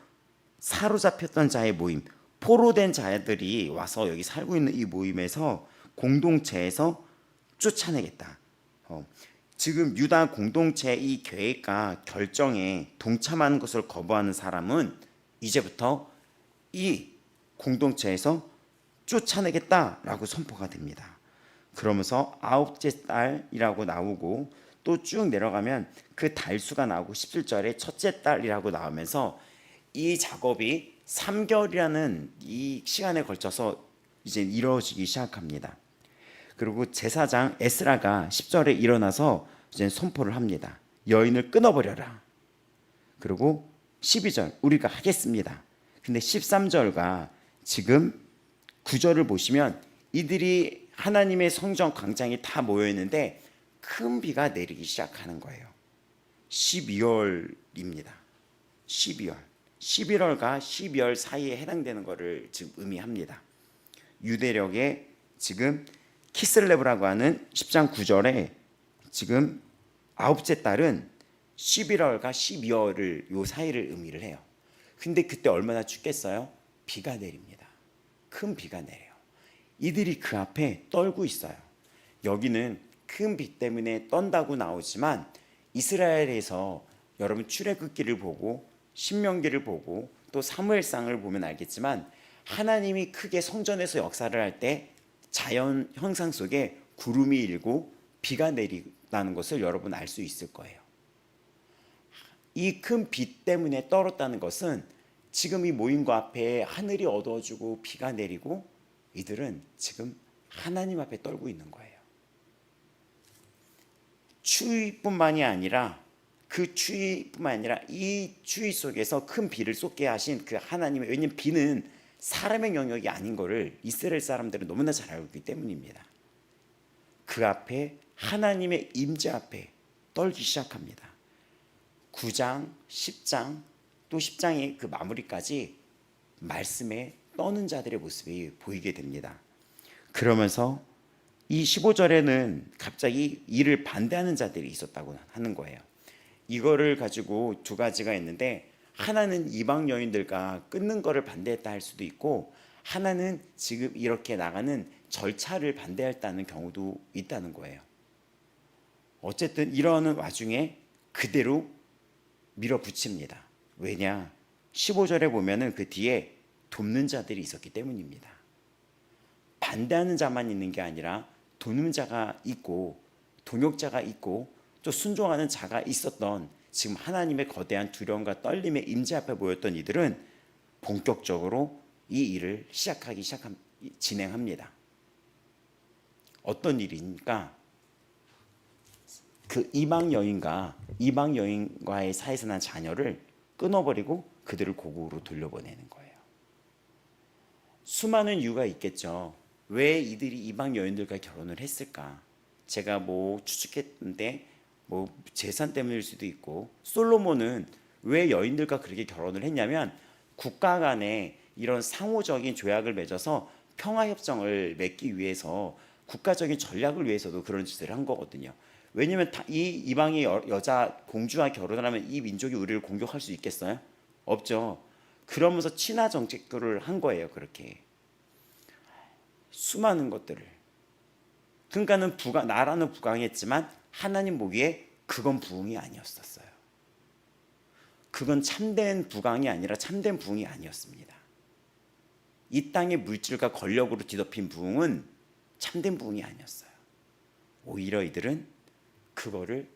[SPEAKER 1] 사로잡혔던 자의 모임, 포로된 자들이 와서 여기 살고 있는 이 모임에서 공동체에서 쫓아내겠다. 지금 유다 공동체 이 계획과 결정에 동참하는 것을 거부하는 사람은 이제부터 이 공동체에서 쫓아내겠다라고 선포가 됩니다. 그러면서 아홉째 달이라고 나오고 또 쭉 내려가면 그 달수가 나오고 17절에 첫째 달이라고 나오면서 이 작업이 3개월이라는 이 시간에 걸쳐서 이제 이루어지기 시작합니다. 그리고 제사장 에스라가 10절에 일어나서 이제 선포를 합니다. 여인을 끊어버려라. 그리고 12절 우리가 하겠습니다. 근데 13절과 지금 9절을 보시면 이들이 하나님의 성전 광장에 다 모여 있는데 큰 비가 내리기 시작하는 거예요. 12월입니다. 12월. 11월과 12월 사이에 해당되는 것을 지금 의미합니다. 유대력의 지금 키슬레브라고 하는 10장 9절에 지금 아홉째 달은 11월과 12월을 요 사이를 의미를 해요. 근데 그때 얼마나 춥겠어요? 비가 내립니다. 큰 비가 내려요. 이들이 그 앞에 떨고 있어요. 여기는 큰 비 때문에 떤다고 나오지만 이스라엘에서 여러분 출애굽기를 보고 신명기를 보고 또 사무엘상을 보면 알겠지만 하나님이 크게 성전에서 역사를 할 때 자연 현상 속에 구름이 일고 비가 내린다는 것을 여러분 알 수 있을 거예요. 이 큰 비 때문에 떨었다는 것은 지금 이 모임과 앞에 하늘이 어두워지고 비가 내리고 이들은 지금 하나님 앞에 떨고 있는 거예요. 추위뿐만이 아니라 그 추위뿐만 아니라 이 추위 속에서 큰 비를 쏟게 하신 그 하나님의, 왜냐하면 비는 사람의 영역이 아닌 것을 이스라엘 사람들은 너무나 잘 알고 있기 때문입니다. 그 앞에 하나님의 임재 앞에 떨기 시작합니다. 9장, 10장 또 10장의 그 마무리까지 말씀에 떠는 자들의 모습이 보이게 됩니다. 그러면서 이 15절에는 갑자기 이를 반대하는 자들이 있었다고 하는 거예요. 이거를 가지고 두 가지가 있는데 하나는 이방 여인들과 끊는 거를 반대했다 할 수도 있고 하나는 지금 이렇게 나가는 절차를 반대했다는 경우도 있다는 거예요. 어쨌든 이러는 와중에 그대로 밀어붙입니다. 왜냐? 15절에 보면은 그 뒤에 돕는 자들이 있었기 때문입니다. 반대하는 자만 있는 게 아니라 돕는 자가 있고 동역자가 있고 또 순종하는 자가 있었던 지금 하나님의 거대한 두려움과 떨림의 임재 앞에 모였던 이들은 본격적으로 이 일을 진행합니다. 어떤 일입니까? 그 이방 여인과의 사이에서 난 자녀를 끊어버리고 그들을 고국으로 돌려보내는 거예요. 수많은 이유가 있겠죠. 왜 이들이 이방 여인들과 결혼을 했을까? 제가 추측했는데 재산 때문일 수도 있고, 솔로몬은 왜 여인들과 그렇게 결혼을 했냐면 국가 간에 이런 상호적인 조약을 맺어서 평화협정을 맺기 위해서 국가적인 전략을 위해서도 그런 짓을 한 거거든요. 왜냐하면 이 이방의 여자 공주와 결혼을 하면 이 민족이 우리를 공격할 수 있겠어요? 없죠. 그러면서 친화 정책들을 한 거예요. 그렇게. 수많은 것들을. 그러니까는 나라는 부강했지만 하나님 보기에 그건 부흥이 아니었었어요. 그건 참된 부강이 아니라 참된 부흥이 아니었습니다. 이 땅의 물질과 권력으로 뒤덮인 부흥은 참된 부흥이 아니었어요. 오히려 이들은 그거를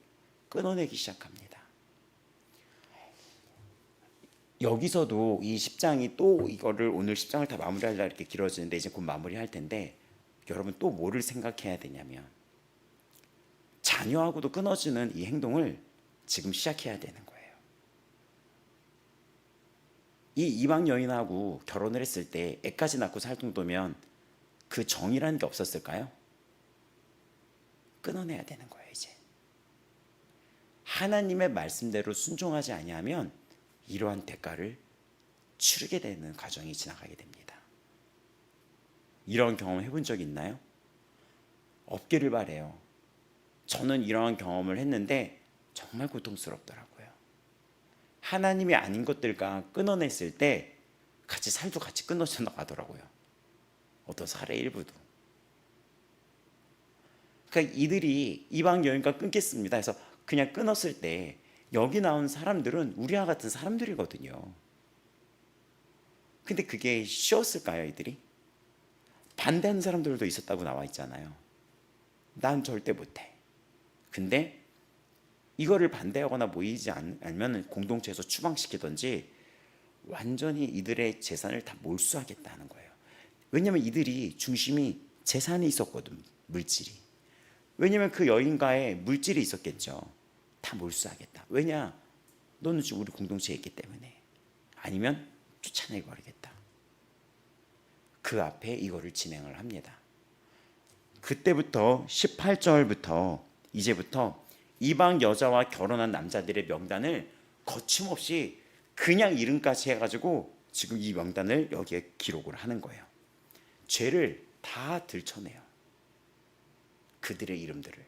[SPEAKER 1] 끊어내기 시작합니다. 여기서도 이 10장이 또 이거를 오늘 10장을 다 마무리하려고 이렇게 길어지는데 이제 곧 마무리할 텐데 여러분 또 뭐를 생각해야 되냐면 자녀하고도 끊어지는 이 행동을 지금 시작해야 되는 거예요. 이 이방 여인하고 결혼을 했을 때 애까지 낳고 살 정도면 그 정이라는 게 없었을까요? 끊어내야 되는 거예요. 이제 하나님의 말씀대로 순종하지 아니하면 이러한 대가를 치르게 되는 과정이 지나가게 됩니다. 이런 경험 해본 적 있나요? 없기를 바래요. 저는 이러한 경험을 했는데 정말 고통스럽더라고요. 하나님이 아닌 것들과 끊어냈을 때 같이 살도 같이 끊어져 나가더라고요. 어떤 사례 일부도. 그러니까 이들이 이방 여인과 끊겠습니다 해서 그냥 끊었을 때 여기 나온 사람들은 우리와 같은 사람들이거든요. 근데 그게 쉬웠을까요, 이들이? 반대하는 사람들도 있었다고 나와 있잖아요. 난 절대 못해. 근데 이거를 반대하거나 모이지 않으면 공동체에서 추방시키든지 완전히 이들의 재산을 다 몰수하겠다는 거예요. 왜냐하면 이들이 중심이 재산이 있었거든, 물질이. 왜냐하면 그 여인과의 물질이 있었겠죠. 다 몰수하겠다. 왜냐? 너는 지금 우리 공동체에 있기 때문에. 아니면 쫓아내버리겠다. 그 앞에 이거를 진행을 합니다. 그때부터 18절부터 이제부터 이방 여자와 결혼한 남자들의 명단을 거침없이 그냥 이름까지 해가지고 지금 이 명단을 여기에 기록을 하는 거예요. 죄를 다 들춰내요. 그들의 이름들을.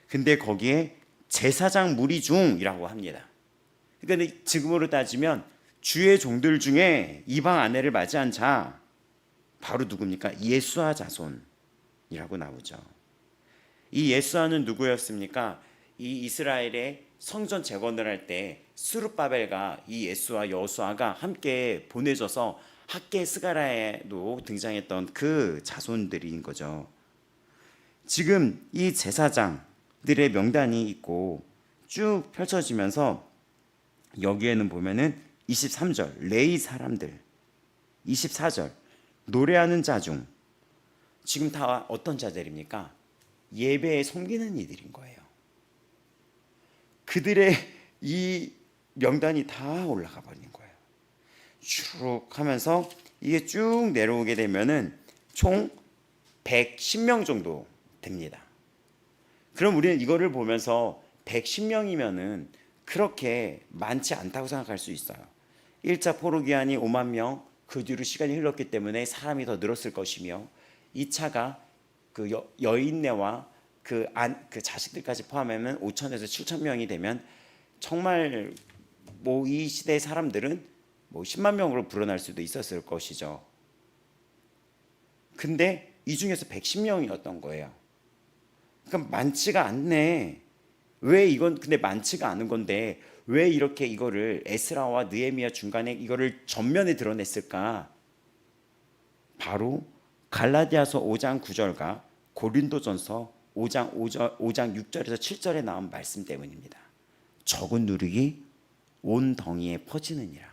[SPEAKER 1] 근데 거기에 제사장 무리 중이라고 합니다. 그러니까 지금으로 따지면 주의 종들 중에 이방 아내를 맞이한 자 바로 누굽니까? 예수아 자손이라고 나오죠. 이 예수아는 누구였습니까? 이 이스라엘의 성전 재건을 할 때 스룹바벨과 이 예수아 여수아가 함께 보내져서 학계 스가랴에도 등장했던 그 자손들인 거죠. 지금 이 제사장들의 명단이 있고 쭉 펼쳐지면서 여기에는 보면은 23절 레위 사람들, 24절 노래하는 자 중 지금 다 어떤 자들입니까? 예배에 섬기는 이들인 거예요. 그들의 이 명단이 다 올라가 버린 거예요. 쭉 하면서 이게 쭉 내려오게 되면은 총 110명 정도 됩니다. 그럼 우리는 이거를 보면서 110명이면은 그렇게 많지 않다고 생각할 수 있어요. 1차 포로기한이 5만 명, 그 뒤로 시간이 흘렀기 때문에 사람이 더 늘었을 것이며 2차가 그 여인네와 그 자식들까지 포함하면 5천에서 7천 명이 되면 정말 뭐 이 시대의 사람들은 뭐 10만 명으로 불어날 수도 있었을 것이죠. 근데 이 중에서 110명이었던 거예요. 그러니까 많지가 않네. 왜 이건 근데 많지가 않은 건데 왜 이렇게 이거를 에스라와 느헤미야 중간에 이거를 전면에 드러냈을까? 바로 갈라디아서 5장 9절과 고린도전서 5장 6절에서 7절에 나온 말씀 때문입니다. 적은 누룩이 온 덩이에 퍼지느니라.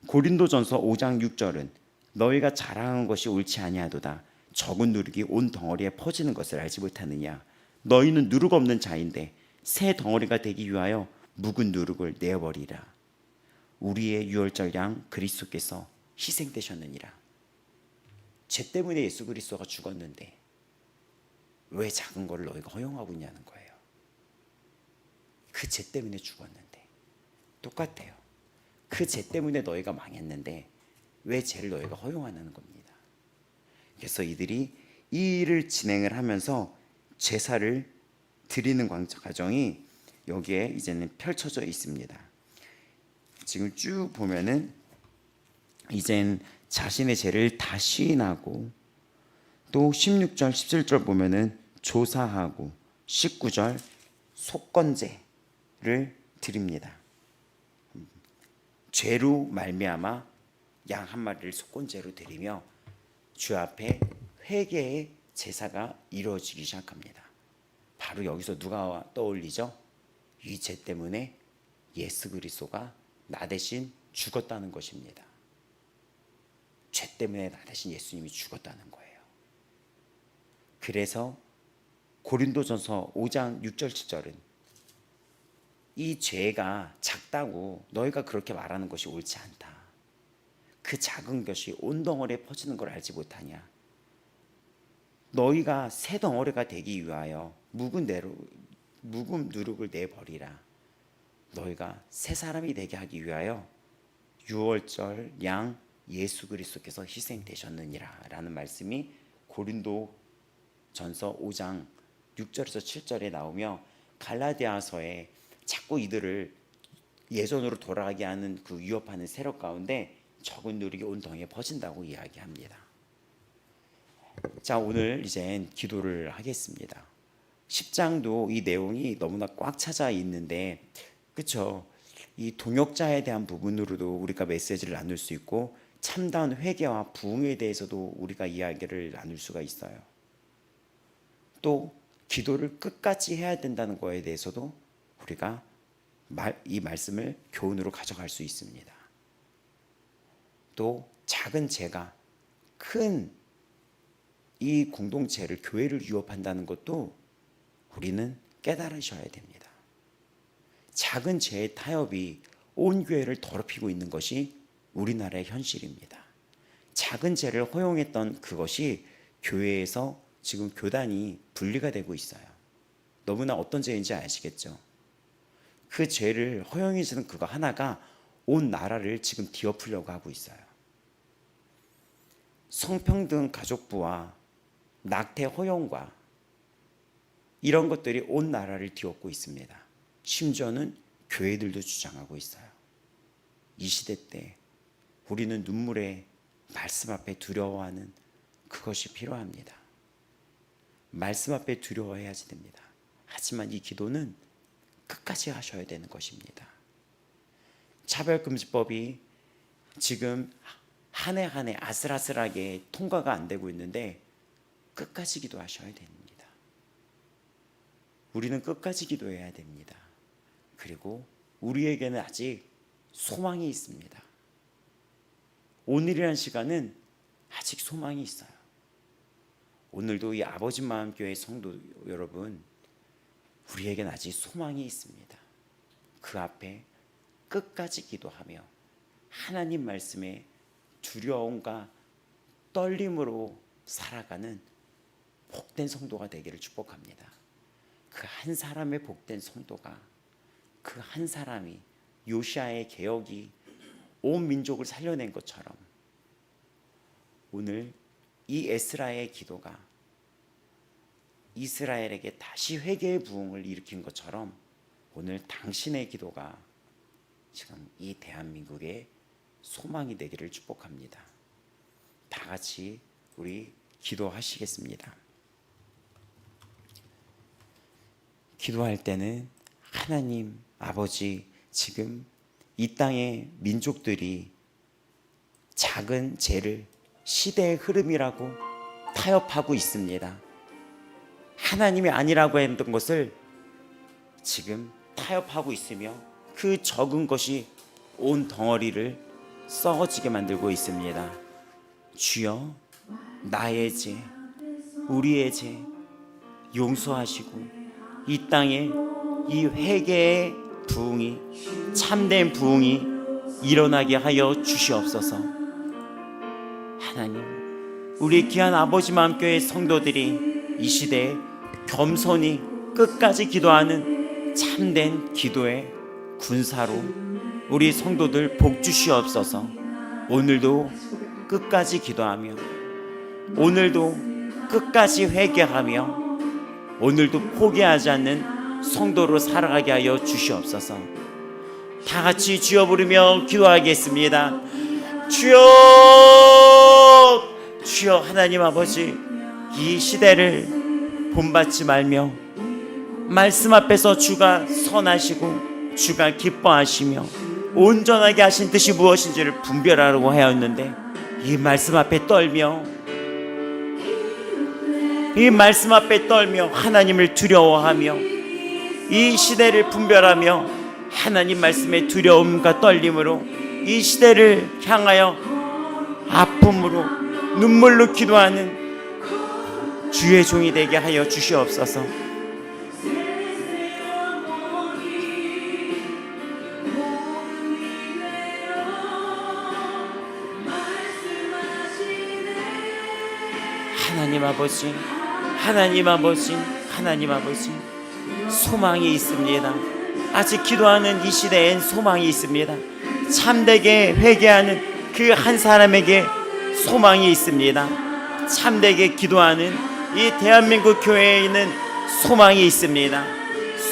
[SPEAKER 1] 고린도전서 5장 6절은 너희가 자랑한 것이 옳지 아니하도다. 적은 누룩이 온 덩어리에 퍼지는 것을 알지 못하느냐. 너희는 누룩 없는 자인데 새 덩어리가 되기 위하여 묵은 누룩을 내어버리라. 우리의 유월절 양 그리스도께서 희생되셨느니라. 죄 때문에 예수 그리스도가 죽었는데 왜 작은 것을 너희가 허용하고 있냐는 거예요. 그 죄 때문에 죽었는데 똑같아요. 그 죄 때문에 너희가 망했는데 왜 죄를 너희가 허용하는 겁니다. 그래서 이들이 이 일을 진행을 하면서 제사를 드리는 과정이 여기에 이제는 펼쳐져 있습니다. 지금 쭉 보면은 이젠 자신의 죄를 다 시인하고 또 16절 17절 보면은 조사하고 19절 속건제를 드립니다. 죄로 말미암아 양 한 마리를 속건제로 드리며 주 앞에 회개의 제사가 이루어지기 시작합니다. 바로 여기서 누가 떠올리죠? 이 죄 때문에 예수 그리스도가 나 대신 죽었다는 것입니다. 죄 때문에 나 대신 예수님이 죽었다는 거예요. 그래서 고린도전서 5장 6절 7절은 이 죄가 작다고 너희가 그렇게 말하는 것이 옳지 않다. 그 작은 것이 온 덩어리에 퍼지는 걸 알지 못하냐. 너희가 새 덩어리가 되기 위하여 묵은 누룩을 내버리라. 너희가 새 사람이 되게 하기 위하여 유월절 양 예수 그리스도께서 희생되셨느니라 라는 말씀이 고린도 전서 5장 6절에서 7절에 나오며, 갈라디아서에 자꾸 이들을 예전으로 돌아가게 하는 그 위협하는 세력 가운데 적은 누룩이 온 덩이에 퍼진다고 이야기합니다. 자, 오늘 이제 기도를 하겠습니다. 10장도 이 내용이 너무나 꽉 차져 있는데, 그렇죠? 이 동역자에 대한 부분으로도 우리가 메시지를 나눌 수 있고, 참다운 회개와 부흥에 대해서도 우리가 이야기를 나눌 수가 있어요. 또 기도를 끝까지 해야 된다는 거에 대해서도 우리가 이 말씀을 교훈으로 가져갈 수 있습니다. 또 작은 죄가 큰 이 공동체를, 교회를 위협한다는 것도 우리는 깨달으셔야 됩니다. 작은 죄의 타협이 온 교회를 더럽히고 있는 것이 우리나라의 현실입니다. 작은 죄를 허용했던 그것이 교회에서 지금 교단이 분리가 되고 있어요. 너무나 어떤 죄인지 아시겠죠? 그 죄를 허용해주는 그거 하나가 온 나라를 지금 뒤엎으려고 하고 있어요. 성평등 가족부와 낙태 허용과 이런 것들이 온 나라를 뒤엎고 있습니다. 심지어는 교회들도 주장하고 있어요. 이 시대 때 우리는 눈물에 말씀 앞에 두려워하는 그것이 필요합니다. 말씀 앞에 두려워해야지 됩니다. 하지만 이 기도는 끝까지 하셔야 되는 것입니다. 차별금지법이 지금 한 해 한 해 아슬아슬하게 통과가 안 되고 있는데 끝까지 기도하셔야 됩니다. 우리는 끝까지 기도해야 됩니다. 그리고 우리에게는 아직 소망이 있습니다. 오늘이라는 시간은 아직 소망이 있어요. 오늘도 이 아버지 마음 교회 성도 여러분, 우리에게는 아직 소망이 있습니다. 그 앞에 끝까지 기도하며 하나님 말씀에 두려움과 떨림으로 살아가는 복된 성도가 되기를 축복합니다. 그 한 사람의 복된 성도가, 그 한 사람이 요시아의 개혁이 온 민족을 살려낸 것처럼 오늘 이 에스라의 기도가 이스라엘에게 다시 회개의 부흥을 일으킨 것처럼 오늘 당신의 기도가 지금 이 대한민국의 소망이 되기를 축복합니다. 다 같이 우리 기도하시겠습니다. 기도할 때는 하나님 아버지, 지금 이 땅의 민족들이 작은 죄를 시대의 흐름이라고 타협하고 있습니다. 하나님이 아니라고 했던 것을 지금 타협하고 있으며 그 적은 것이 온 덩어리를 썩어지게 만들고 있습니다. 주여, 나의 죄, 우리의 죄 용서하시고 이 땅에 이 회개의 부흥이, 참된 부흥이 일어나게 하여 주시옵소서. 하나님, 우리 귀한 아버지 마음교회 성도들이 이 시대에 겸손히 끝까지 기도하는 참된 기도의 군사로 우리 성도들 복 주시옵소서. 오늘도 끝까지 기도하며, 오늘도 끝까지 회개하며, 오늘도 포기하지 않는 성도로 살아가게 하여 주시옵소서. 다 같이 주여 부르며 기도하겠습니다. 주여, 주여. 하나님 아버지, 이 시대를 본받지 말며 말씀 앞에서 주가 선하시고 주가 기뻐하시며 온전하게 하신 뜻이 무엇인지를 분별하라고 하였는데, 이 말씀 앞에 떨며 이 말씀 앞에 떨며 하나님을 두려워하며 이 시대를 분별하며 하나님 말씀의 두려움과 떨림으로 이 시대를 향하여 아픔으로 눈물로 기도하는 주의 종이 되게 하여 주시옵소서. 하나님 아버지, 하나님 아버지, 하나님 아버지, 소망이 있습니다. 아직 기도하는 이 시대엔 소망이 있습니다. 참되게 회개하는 그 한 사람에게 소망이 있습니다. 참되게 기도하는 이 대한민국 교회에는 소망이 있습니다.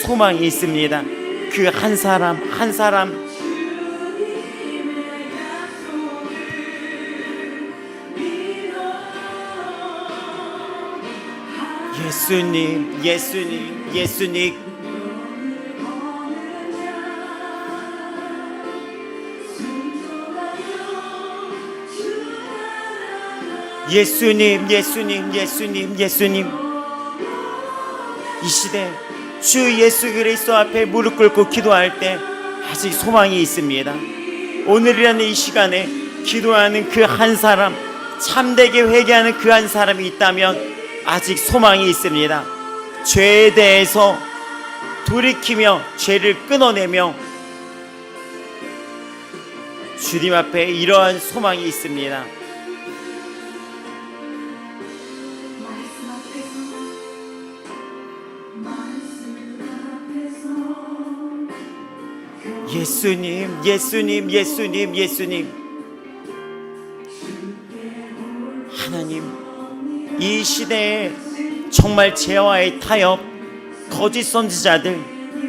[SPEAKER 1] 소망이 있습니다. 그 한 사람 한 사람 예수님, 예수님, 예수님, 예수님, 예수님, 예수님, 예수님. 이 시대 주 예수 그리스도 앞에 무릎 꿇고 기도할 때 아직 소망이 있습니다. 오늘이라는 이 시간에 기도하는 그 한 사람, 참되게 회개하는 그 한 사람이 있다면 아직 소망이 있습니다. 죄에 대해서 돌이키며 죄를 끊어내며 주님 앞에 이러한 소망이 있습니다. 예수님, 예수님, 예수님, 예수님. 하나님, 이 시대에 정말 죄와의 타협, 거짓 선지자들,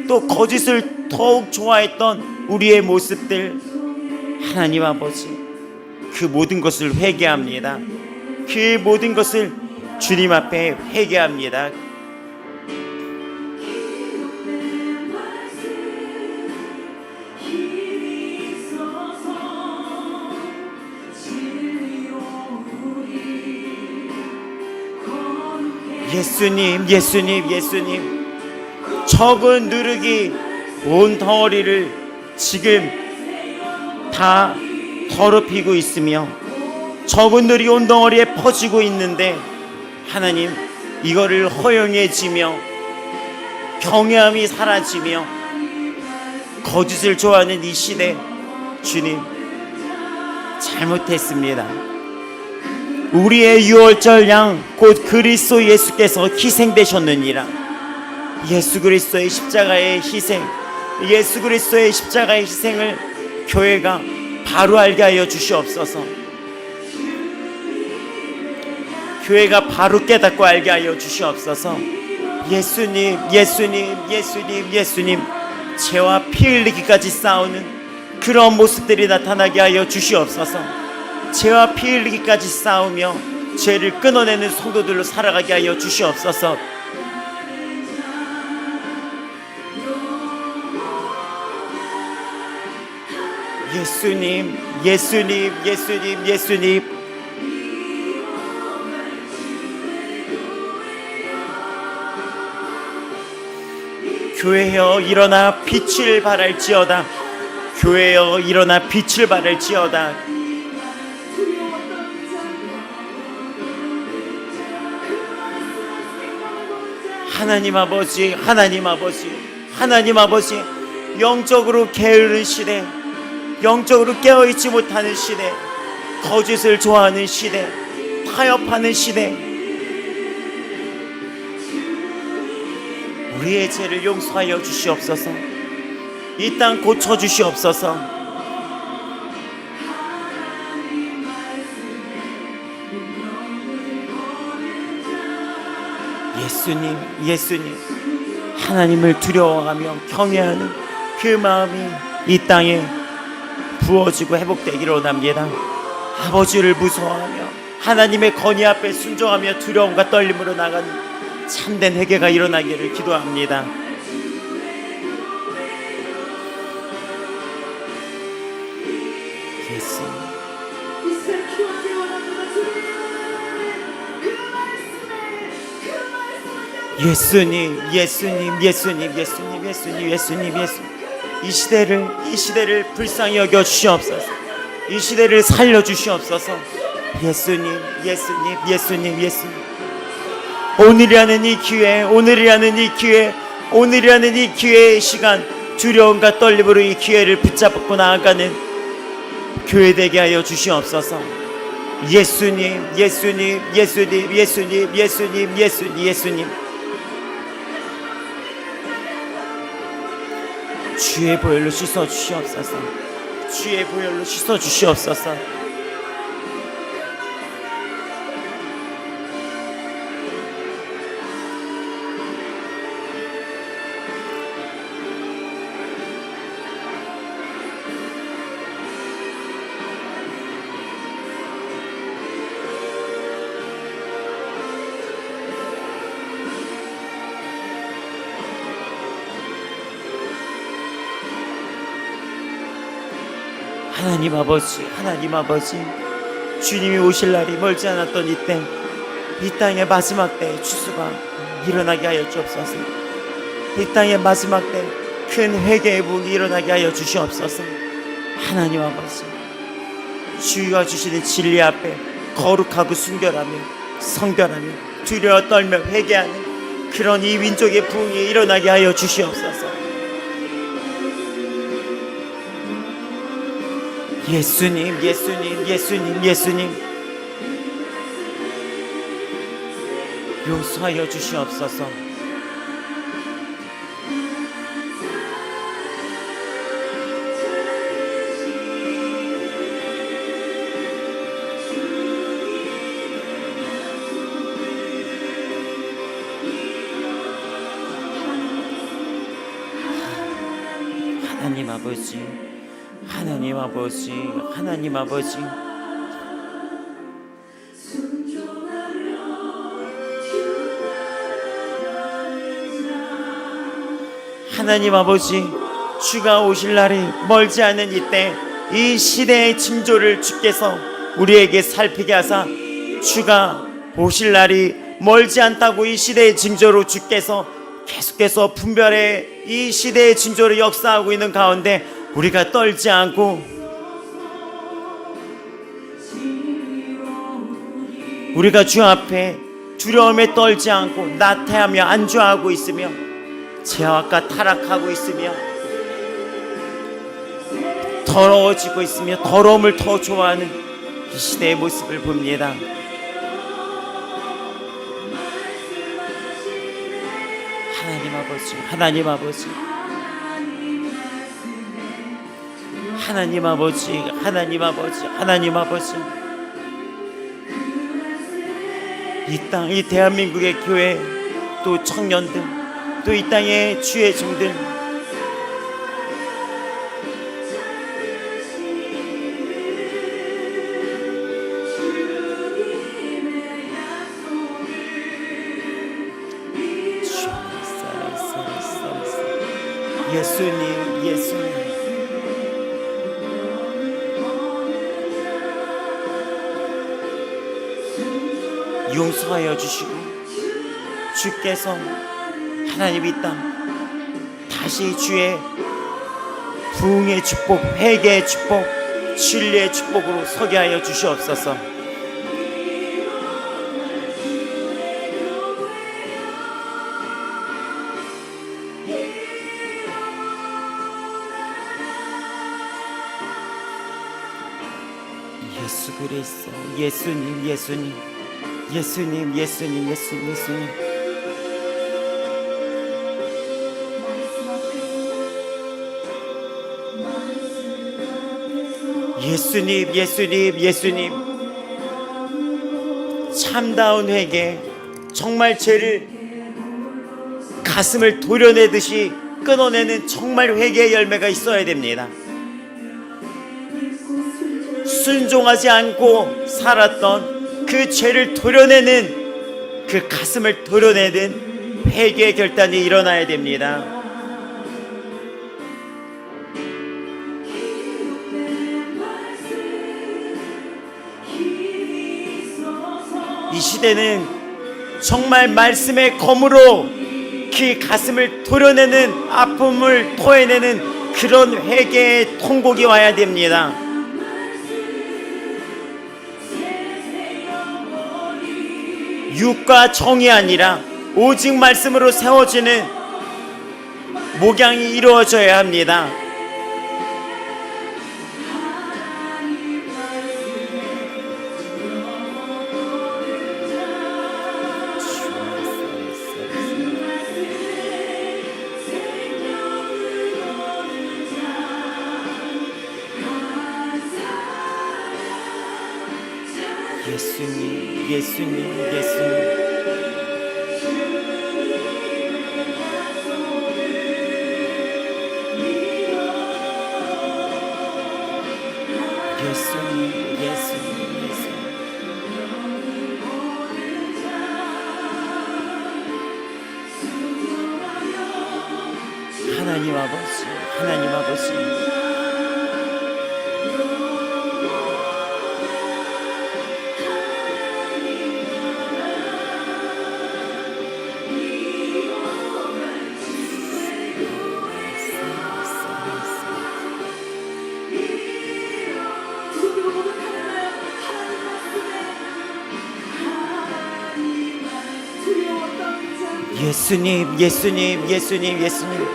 [SPEAKER 1] 또 거짓을 더욱 좋아했던 우리의 모습들, 하나님 아버지, 그 모든 것을 회개합니다. 그 모든 것을 주님 앞에 회개합니다. 예수님, 예수님, 예수님. 적은 누룩이 온 덩어리를 지금 다 더럽히고 있으며 적은 누룩이 온 덩어리에 퍼지고 있는데, 하나님, 이거를 허용해지며 경외함이 사라지며 거짓을 좋아하는 이 시대, 주님, 잘못했습니다. 우리의 유월절 양 곧 그리스도 예수께서 희생되셨느니라. 예수 그리스도의 십자가의 희생, 예수 그리스도의 십자가의 희생을 교회가 바로 알게 하여 주시옵소서. 교회가 바로 깨닫고 알게 하여 주시옵소서. 예수님, 예수님, 예수님, 예수님. 죄와 피 흘리기까지 싸우는 그런 모습들이 나타나게 하여 주시옵소서. 죄와 피 흘리기까지 싸우며 죄를 끊어내는 성도들로 살아가게 하여 주시옵소서. 예수님, 예수님, 예수님, 예수님. 교회여 일어나 빛을 발할지어다. 교회여 일어나 빛을 발할지어다. 하나님 아버지, 하나님 아버지, 하나님 아버지, 영적으로 게으른 시대, 영적으로 깨어있지 못하는 시대, 거짓을 좋아하는 시대, 타협하는 시대, 우리의 죄를 용서하여 주시옵소서. 이 땅 고쳐주시옵소서. 예수님, 예수님. 하나님을 두려워하며 경외하는 그 마음이 이 땅에 부어지고 회복되기를 원합니다. 아버지를 무서워하며 하나님의 건의 앞에 순종하며 두려움과 떨림으로 나가는 참된 회개가 일어나기를 기도합니다. 예수님, 예수님, 예수님, 예수님, 예수님, 예수님, 예수님. 이 시대를 불쌍히 여겨 주시옵소서. 이 시대를 살려 주시옵소서. 예수님, 예수님, 예수님, 예수님. 오늘이라는 이 기회, 오늘이라는 이 기회, 오늘이라는 이 기회의 시간, 두려움과 떨림으로 이 기회를 붙잡고 나아가는 교회 되게 하여 주시옵소서. 예수님, 예수님, 예수님, 예수님, 예수님, 예수님, 예수님. 주의 보혈로 씻어 주시옵소서. 주의 보혈로 씻어 주시옵소서. 하나님 아버지, 하나님 아버지, 주님이 오실 날이 멀지 않았던 이때, 이 땅의 마지막 때의 추수가 일어나게 하여 주옵소서. 이 땅의 마지막 때 큰 회개의 부흥이 일어나게 하여 주시옵소서. 하나님 아버지, 주가 주시는 진리 앞에 거룩하고 순결하며 성결하며 두려워 떨며 회개하는 그런 이 민족의 부흥이 일어나게 하여 주시옵소서. 예수님, 예수님, 예수님, 예수님, 용서하여 주시옵소서. 하나님 아버지, 하나님 아버지, 하나님 아버지, 하나님 아버지, 주가 오실 날이 멀지 않은 이때 이 시대의 징조를 주께서 우리에게 살피게 하사 주가 오실 날이 멀지 않다고 이 시대의 징조로 주께서 계속해서 분별의 이 시대의 징조를 역사하고 있는 가운데 우리가 떨지 않고, 우리가 주 앞에 두려움에 떨지 않고 나태하며 안주하고 있으며 죄악과 타락하고 있으며 더러워지고 있으며 더러움을 더 좋아하는 이 시대의 모습을 봅니다. 하나님 아버지, 하나님 아버지, 하나님 아버지, 하나님 아버지, 하나님 아버지, 이 땅, 이 대한민국의 교회, 또 청년들, 또 이 땅의 주의 종들, 예수님, 예수님, 용서하여 주시고 주께서 하나님 이 땅 다시 주의 부흥의 축복, 회개의 축복, 진리의 축복으로 서게 하여 주시옵소서. 예수 그리스도, 예수님, 예수님, 예수님, 예수님, 예수님, 예수님. 예수님, 예수님, 예수님. 참다운 회개, 정말 죄를 가슴을 도려내듯이 끊어내는 정말 회개의 열매가 있어야 됩니다. 순종하지 않고 살았던 그 죄를 도려내는, 그 가슴을 도려내는 회개의 결단이 일어나야 됩니다. 이 시대는 정말 말씀의 검으로 그 가슴을 도려내는, 아픔을 토해내는 그런 회개의 통곡이 와야 됩니다. 육과 정이 아니라 오직 말씀으로 세워지는 목양이 이루어져야 합니다. 예수님, 예수님, 예수님. 예수님, 예수님, 예수님. 하나님 아버지, 하나님 아버지. 예수님, 예수님, 예수님, 예수님.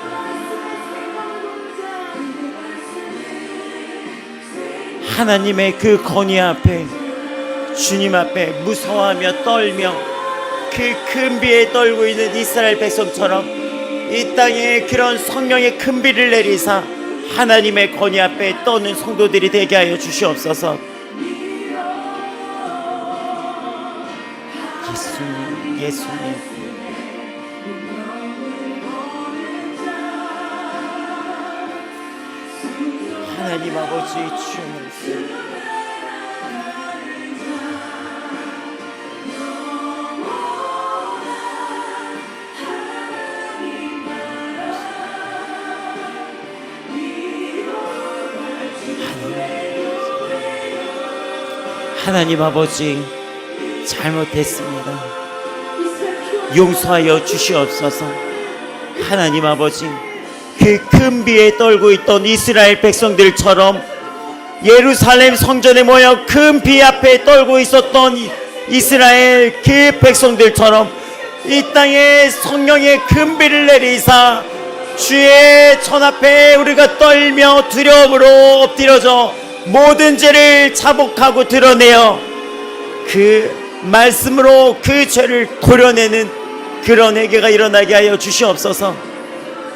[SPEAKER 1] 하나님의 그 건의 앞에, 주님 앞에 무서워하며 떨며 그 큰 비에 떨고 있는 이스라엘 백성처럼 이 땅에 그런 성령의 큰 비를 내리사 하나님의 건의 앞에 떠는 성도들이 되게 하여 주시옵소서. 예수님, 예수님. 하나님 아버지, 주여 말씀. 하나님 아버지, 잘못했습니다. 용서하여 주시옵소서. 하나님 아버지, 그 큰 비에 떨고 있던 이스라엘 백성들처럼 예루살렘 성전에 모여 큰 비 앞에 떨고 있었던 이스라엘 그 백성들처럼 이 땅에 성령의 큰 비를 내리사 주의 전 앞에 우리가 떨며 두려움으로 엎드려져 모든 죄를 자복하고 드러내어 그 말씀으로 그 죄를 도려내는 그런 회개가 일어나게 하여 주시옵소서.